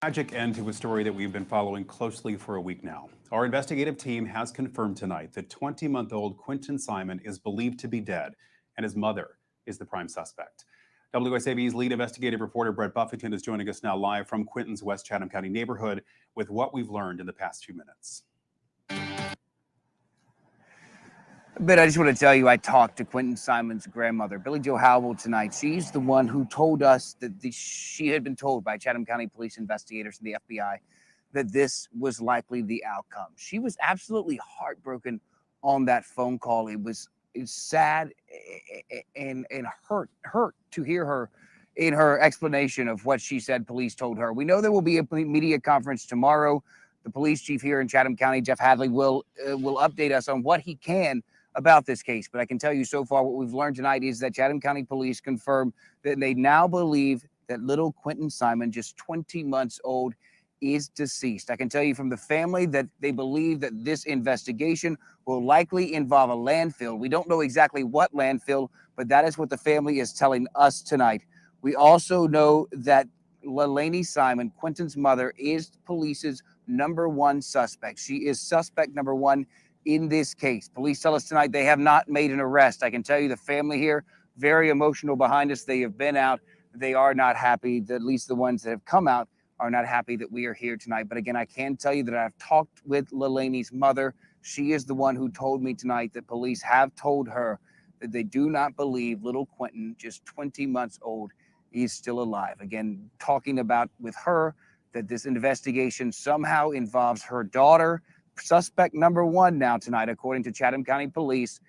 Tragic end to a story that we've been following closely for a week now. Our investigative team has confirmed tonight that 20-month-old Quinton Simon is believed to be dead, and his mother is the prime suspect. WSAV's lead investigative reporter Brett Buffington is joining us now live from Quinton's West Chatham County neighborhood with what we've learned in the past few minutes. But I just want to tell you, I talked to Quinton Simon's grandmother, Billy Jo Howell, tonight. She's the one who told us that she had been told by Chatham County police investigators and the FBI that this was likely the outcome. She was absolutely heartbroken on that phone call. It's sad and hurt to hear her in her explanation of what she said police told her. We know there will be a media conference tomorrow. The police chief here in Chatham County, Jeff Hadley, will update us on what he can about this case. But I can tell you so far what we've learned tonight is that Chatham County police confirm that they now believe that little Quinton Simon, just 20 months old, is deceased. I can tell you from the family that they believe that this investigation will likely involve a landfill. We don't know exactly what landfill, but that is what the family is telling us tonight. We also know that LaLaney Simon, Quinton's mother, is police's #1 suspect. She is suspect #1 in this case. Police tell us tonight they have not made an arrest. I can tell you the family here, very emotional behind us. They have been out. They are not happy, at least the ones that have come out are not happy that we are here tonight. But again, I can tell you that I've talked with LaLaney's mother. She is the one who told me tonight that police have told her that they do not believe little Quinton, just 20 months old, is still alive. Again, talking about with her that this investigation somehow involves her daughter, suspect #1 now tonight, according to Chatham County Police,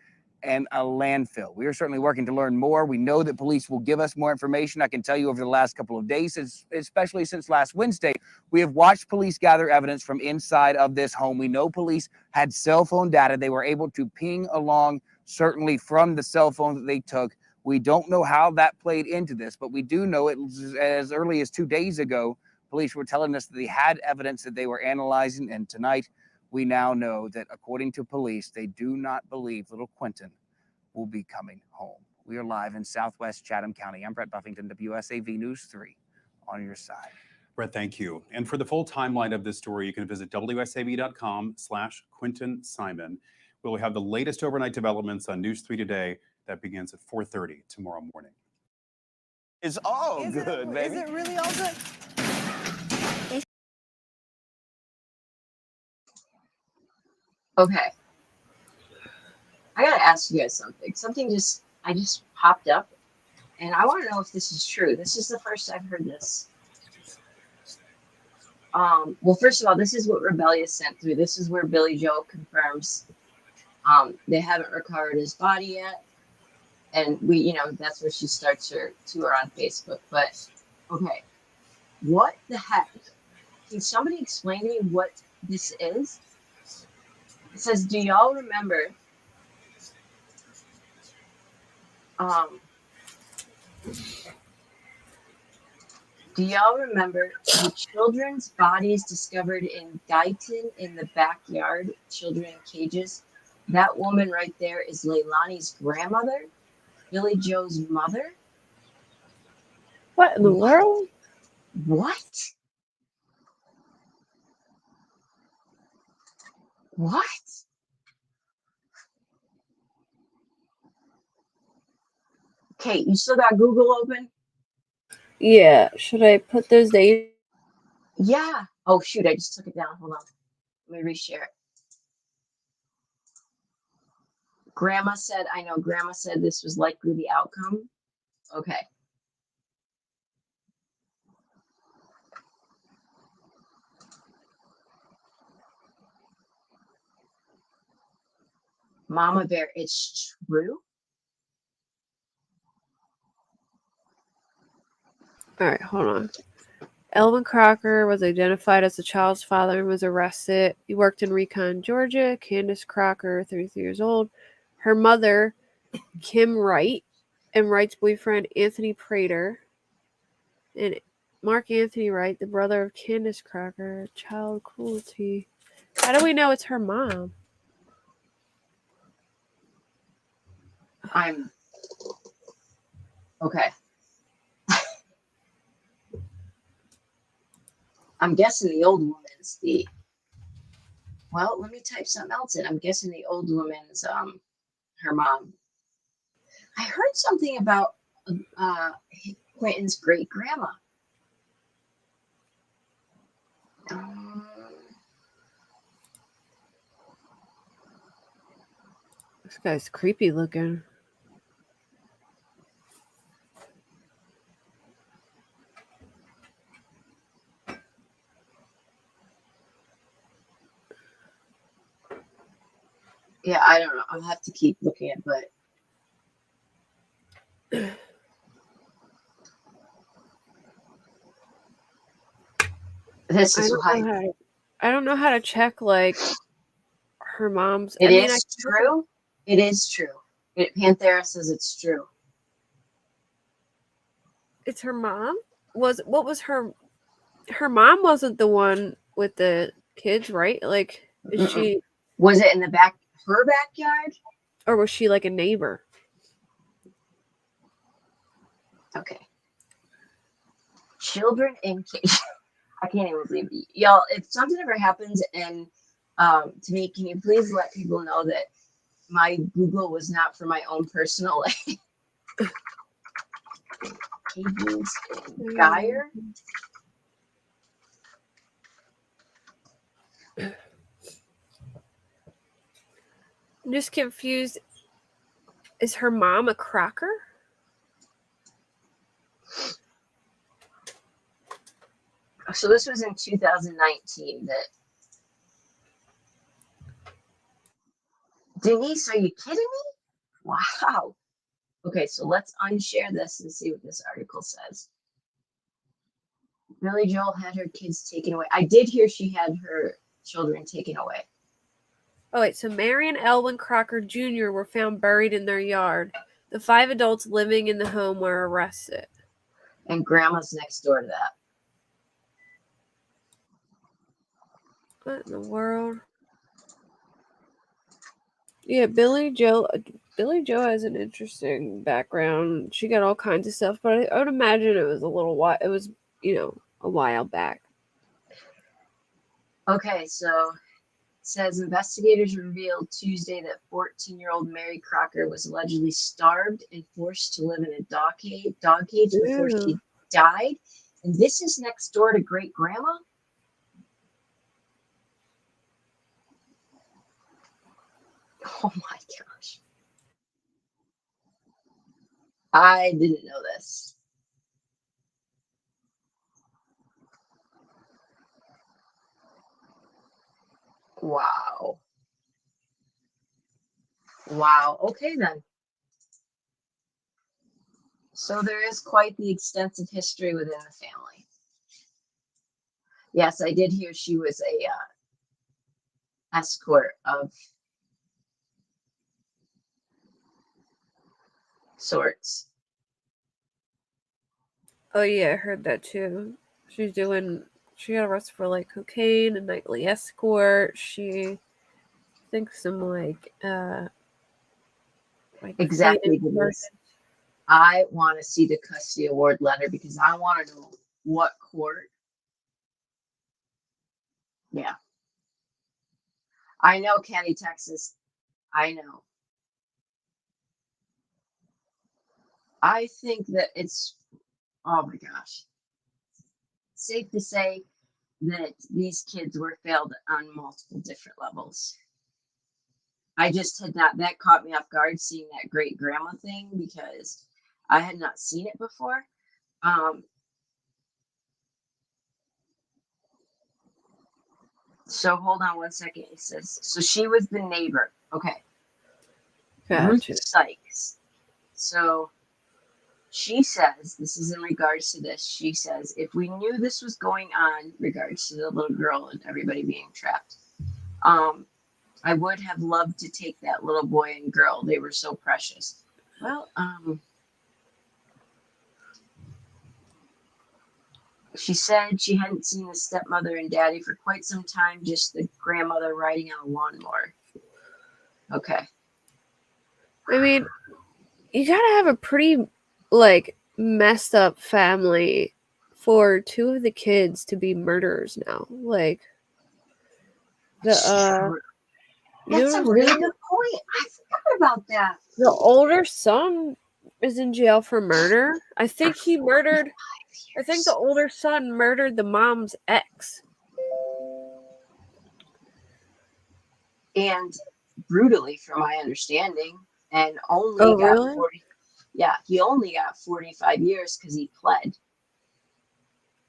and a landfill. We are certainly working to learn more. We know that police will give us more information. I can tell you over the last couple of days, especially since last Wednesday, we have watched police gather evidence from inside of this home. We know police had cell phone data. They were able to ping along, certainly from the cell phone that they took. We don't know how that played into this, but we do know it as early as 2 days ago, police were telling us that they had evidence that they were analyzing, and tonight we now know that according to police, they do not believe little Quinton will be coming home. We are live in Southwest Chatham County. I'm Brett Buffington, WSAV News 3, on your side. Brett, thank you. And for the full timeline of this story, you can visit wsav.com/Quinton Simon. We'll have the latest overnight developments on News 3 Today. That begins at 4:30 tomorrow morning. It's all good, baby. Is it really all good? Okay. I gotta ask you guys something. I just popped up, and I want to know if this is true. This is the first I've heard this. Well, first of all, this is what Rebellious sent through. This is where Billy Jo confirms they haven't recovered his body yet, and that's where she starts her tour on Facebook. But okay, what the heck? Can somebody explain to me what this is? It says, do y'all remember the children's bodies discovered in Guyton in the backyard, children in cages? That woman right there is Leilani's grandmother, Billy Jo's mother. What in the world? What? What? Okay, you still got Google open? Yeah. Should I put those dates? Yeah. Oh, shoot, I just took it down. Hold on. Let me reshare it. Grandma said this was likely the outcome. Okay. Mama Bear, it's true? All right, hold on. Elvin Crocker was identified as the child's father and was arrested. He worked in Recon, Georgia. Candace Crocker, 33 years old. Her mother, Kim Wright, and Wright's boyfriend, Anthony Prater. And Mark Anthony Wright, the brother of Candace Crocker, child cruelty. How do we know it's her mom? Okay. I'm guessing the old woman's the. Well, let me type something else in. I'm guessing the old woman's her mom. I heard something about Quinton's great grandma. This guy's creepy looking. Yeah, I don't know. I'll have to keep looking at, but this is why I don't know how to check like her mom's. it is true. It is true. Panthera says it's true. It's her mom? What was her mom wasn't the one with the kids, right? Like is she was it in the back her backyard? Or was she like a neighbor? Okay. Children in cage. I can't even believe it. Y'all, if something ever happens and to me, can you please let people know that my Google was not for my own personal like cages and Geyer? I'm just confused. Is her mom a Crocker? So this was in 2019 that Denise, are you kidding me? Wow. Okay, so let's unshare this and see what this article says. Billy Joel had her kids taken away. I did hear she had her children taken away. Oh, wait. So Mary and Elwin Crocker Jr. were found buried in their yard. The 5 adults living in the home were arrested. And Grandma's next door to that. What in the world? Yeah, Billy Joe has an interesting background. She got all kinds of stuff, but I would imagine it was a little while. It was, a while back. Okay, so it says investigators revealed Tuesday that 14-year-old Mary Crocker was allegedly starved and forced to live in a dog cage before she died. And this is next door to great grandma. Oh my gosh. I didn't know this. Wow. Wow. Okay, then. So there is quite the extensive history within the family. Yes, I did hear she was a escort of sorts. Oh yeah, I heard that too. She got arrested for like cocaine and nightly escort. She thinks some like exactly. I want to see the custody award letter because I want to know what court. Yeah. I know, County, Texas. I know. I think that it's, oh my gosh, safe to say that these kids were failed on multiple different levels. I just had not, that caught me off guard seeing that great grandma thing because I had not seen it before. So hold on one second. It says, so she was the neighbor. Okay. Gotcha. Ruth Sykes. So she says, this is in regards to this. She says, if we knew this was going on, regards to the little girl and everybody being trapped, I would have loved to take that little boy and girl. They were so precious. Well, she said she hadn't seen the stepmother and daddy for quite some time, just the grandmother riding on a lawnmower. Okay. I mean, you gotta have a pretty, like, messed up family for 2 of the kids to be murderers now. Like the you know That's what a I'm really saying? good point. I forgot about that. The older son is in jail for murder. I think he murdered. I think the older son murdered the mom's ex. And brutally, from my understanding, and only Oh, got really? 40. Yeah, he only got 45 years because he pled.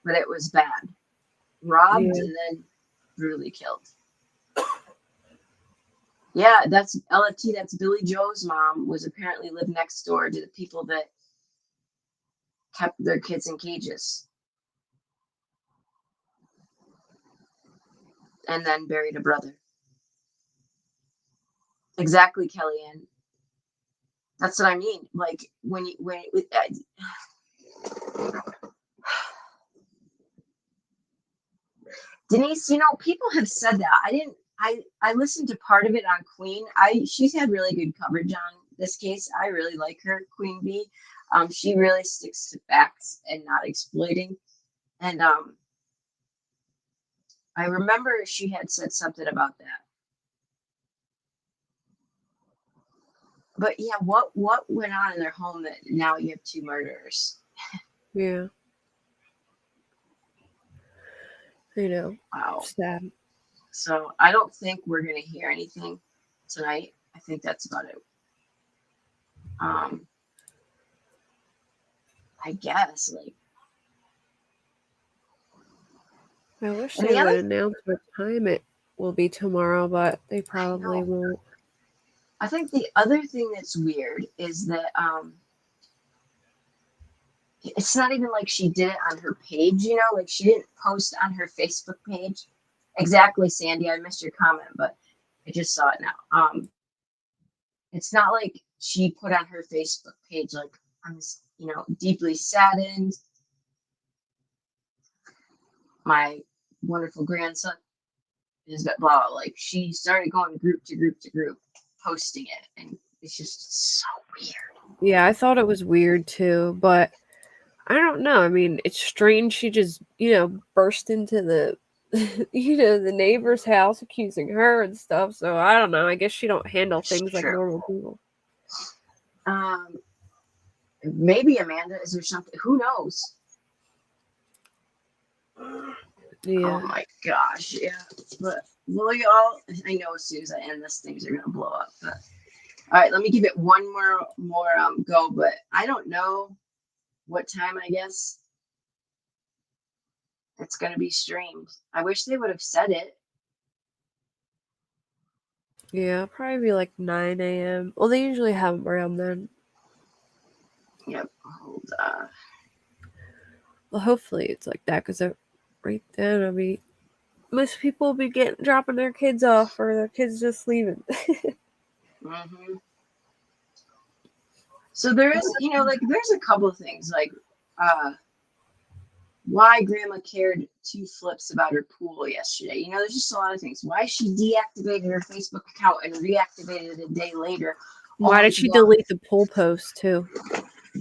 But it was bad. Robbed Yeah. and then brutally killed. Yeah, that's LFT. That's Billy Joe's mom. Was apparently lived next door to the people that kept their kids in cages, and then buried a brother. Exactly, Kellyanne. That's what I mean. Like when Denise, people have said that. I listened to part of it on Queen. She's had really good coverage on this case. I really like her, Queen Bee. She really sticks to facts and not exploiting. And I remember she had said something about that. But yeah, what went on in their home that now you have 2 murderers? Yeah. I know. Wow. Sad. So I don't think we're gonna hear anything tonight. I think that's about it. I guess I wish And they the would other- announce what time it will be tomorrow, but they probably won't. I think the other thing that's weird is that it's not even like she did it on her page, like she didn't post on her Facebook page. Exactly, Sandy. I missed your comment, but I just saw it now. It's not like she put on her Facebook page like, I'm deeply saddened. My wonderful grandson is blah, blah. Like she started going group to group to group, posting it, and it's just so weird. Yeah, I thought it was weird too, but I don't know. I mean, it's strange she just, burst into the the neighbor's house accusing her and stuff. So I don't know. I guess she don't handle things like normal people. Maybe Amanda, is there something? Who knows? Yeah. Oh my gosh, yeah. But will y'all? I know as soon as I end this, things are gonna blow up. But all right, let me give it one more go. But I don't know what time. I guess it's gonna be streamed. I wish they would have said it. Yeah, probably be like 9 a.m. Well, they usually have them around then. Yep. Hold on. Well, hopefully it's like that because right then I'll be. Most people will be dropping their kids off, or their kids just leaving. Mm-hmm. So there is, there's a couple of things like why Grandma cared 2 flips about her pool yesterday. There's just a lot of things. Why she deactivated her Facebook account and reactivated it a day later. Why did she delete the pool post too?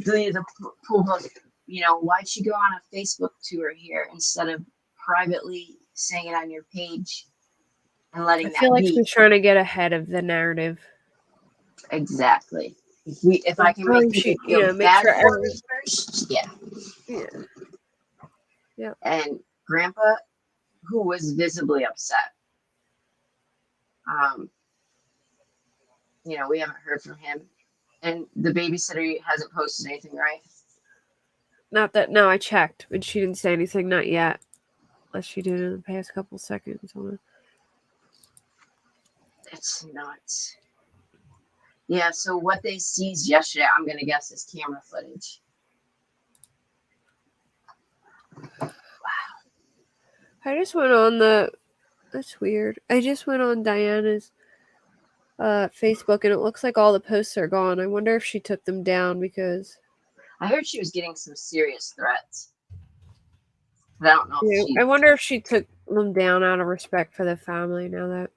Delete the pool post. Why'd she go on a Facebook tour here instead of privately saying it on your page and letting that I feel like be? she's trying to get ahead of the narrative. Exactly. If I can make people feel make bad sure for me first, yeah. Yeah. And Grandpa, who was visibly upset. We haven't heard from him. And the babysitter hasn't posted anything, right? Not that, no, I checked, and she didn't say anything, not yet. Unless she did in the past couple seconds. It's nuts. Yeah, so what they seized yesterday, I'm going to guess, is camera footage. Wow. I just went on that's weird. I just went on Diana's Facebook, and it looks like all the posts are gone. I wonder if she took them down because... I heard she was getting some serious threats. But I don't know if she... I wonder if she took them down out of respect for the family now that...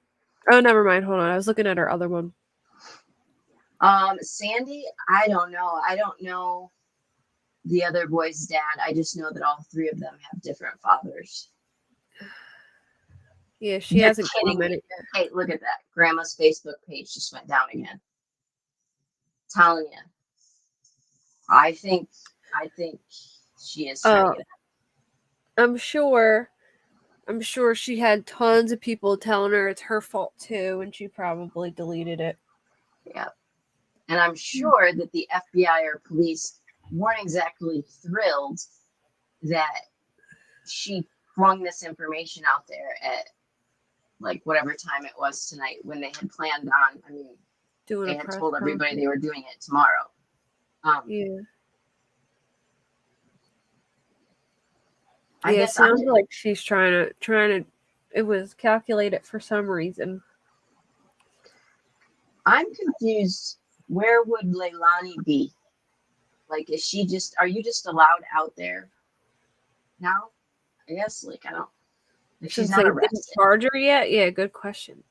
Oh, never mind. Hold on. I was looking at her other one. Sandy, I don't know. I don't know the other boy's dad. I just know that all three of them have different fathers. Yeah, she You're hasn't kidding me. commented yet. Hey, look at that. Grandma's Facebook page just went down again. Telling you. I think she is trying to get I'm sure she had tons of people telling her it's her fault too, and she probably deleted it. Yeah. And I'm sure that the FBI or police weren't exactly thrilled that she flung this information out there at like whatever time it was tonight when they had planned on, I mean, Doing they a had press told everybody conference. they were doing it tomorrow. Yeah. I Yeah, it guess I'm sounds like she's trying to. It was calculated for some reason. confused. Where would Leilani be? Like, are you just allowed out there now? I guess, like, I don't, if she's Since not they didn't arrested. charge her yet, yeah, good question.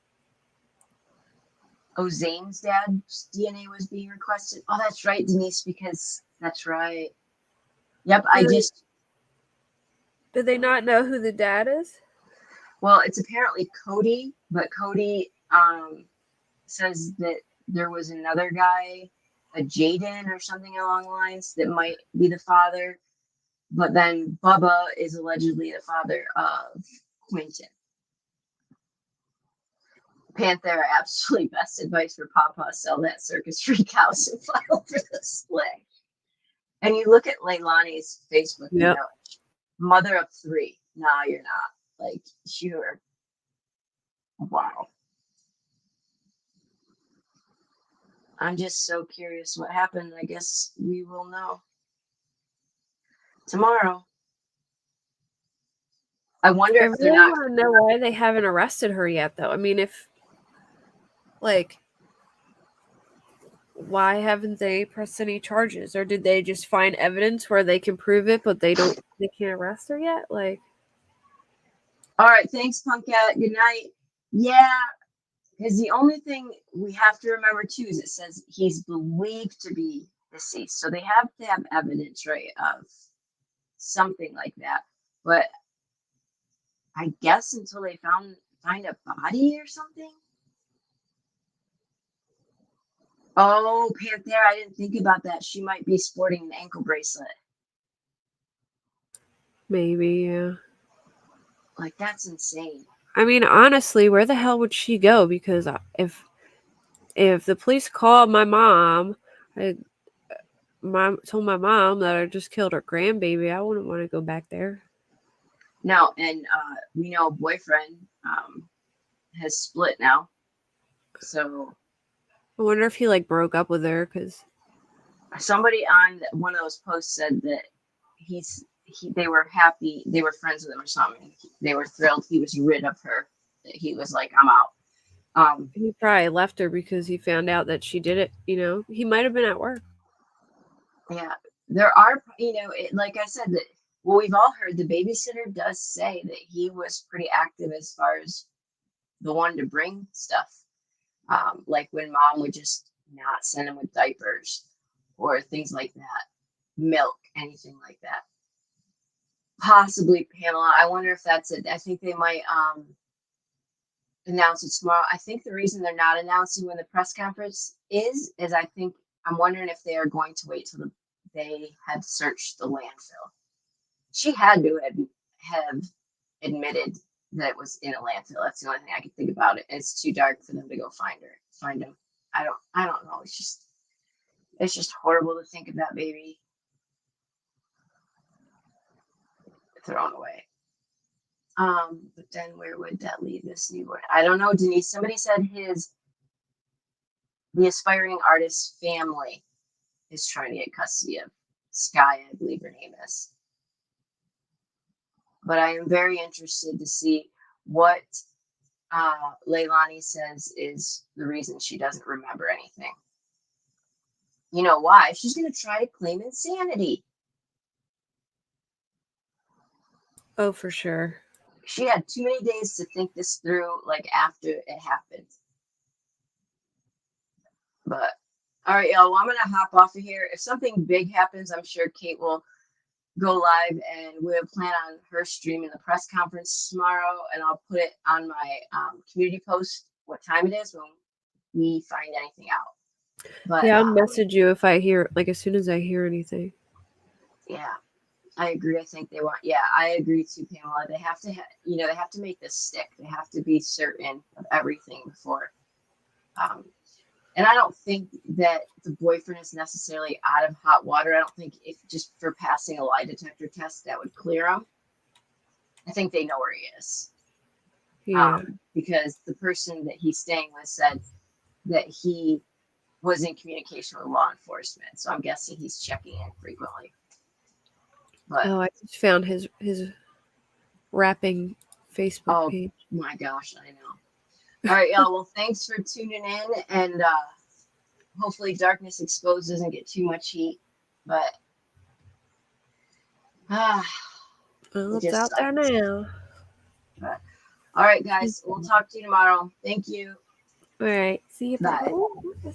Oh, Zane's dad's DNA was being requested. Oh, that's right, Denise, because that's right. Yep, Did they not know who the dad is? well, it's apparently Cody, but Cody says that there was another guy, a Jaden or something along the lines, that might be the father. But then Bubba is allegedly the father of Quinton. Panthera, absolutely best advice for Papa: sell that circus freak house and file for the split. And you look at Leilani's Facebook, you know, mother of three. Nah, you're not. Like, you're, wow. I'm just so curious what happened. I guess we will know tomorrow. I wonder if they're not. I want to know why they haven't arrested her yet, though. I mean, why haven't they pressed any charges, or did they just find evidence where they can prove it, but they can't arrest her yet? Like, all right, thanks, Punkette. Good night. Yeah, because the only thing we have to remember too is it says he's believed to be deceased, so they have to have evidence, right, of something like that. But I guess until they find a body or something. Oh, Panthera, I didn't think about that. She might be sporting an ankle bracelet. maybe, yeah. Like, that's insane. I mean, honestly, where the hell would she go? Because if the police called my mom, told my mom that I just killed her grandbaby, I wouldn't want to go back there. No, and we know boyfriend has split now. So I wonder if he like broke up with her, because somebody on one of those posts said that they were happy, they were friends with him or something. They were thrilled he was rid of her. He was like, I'm out. He probably left her because he found out that she did it. You know, he might have been at work. Yeah, there are, like I said, that well, we've all heard the babysitter does say that he was pretty active as far as the one to bring stuff. Like when mom would just not send him with diapers or things like that, milk, anything like that. Possibly Pamela. I wonder if that's it. I think they might announce it tomorrow. I think the reason they're not announcing when the press conference is I'm wondering if they are going to wait till they had searched the landfill. She had to have admitted that it was in a landfill. That's the only thing I can think about it. It's too dark for them to go find him. I don't know. It's just horrible to think of that baby thrown away. But then where would that leave this newborn? I don't know, Denise. Somebody said the aspiring artist's family is trying to get custody of Sky, I believe her name is. But I am very interested to see what Leilani says is the reason she doesn't remember anything. You know why? She's going to try to claim insanity. Oh, for sure. She had too many days to think this through, like after it happened. But All right, y'all. Well, I'm gonna hop off of here. If something big happens, I'm sure Kate will go live, and we'll plan on her streaming the press conference tomorrow, and I'll put it on my community post what time it is when we find anything out. But Yeah, I'll message you if I hear, like, as soon as I hear anything. yeah, I agree. I think they want. Yeah, I agree too, Pamela. They have to, they have to make this stick. They have to be certain of everything before. And I don't think that the boyfriend is necessarily out of hot water. I don't think if just for passing a lie detector test that would clear him. I think they know where he is. Yeah. Because the person that he's staying with said that he was in communication with law enforcement. So I'm guessing he's checking in frequently. But I just found his rapping Facebook page. Oh my gosh, I know. All right, y'all. Well, thanks for tuning in, and hopefully Darkness Exposed doesn't get too much heat, but well, it's out there now. But, all right, guys. We'll talk to you tomorrow. Thank you. All right. See you. Bye. Bye.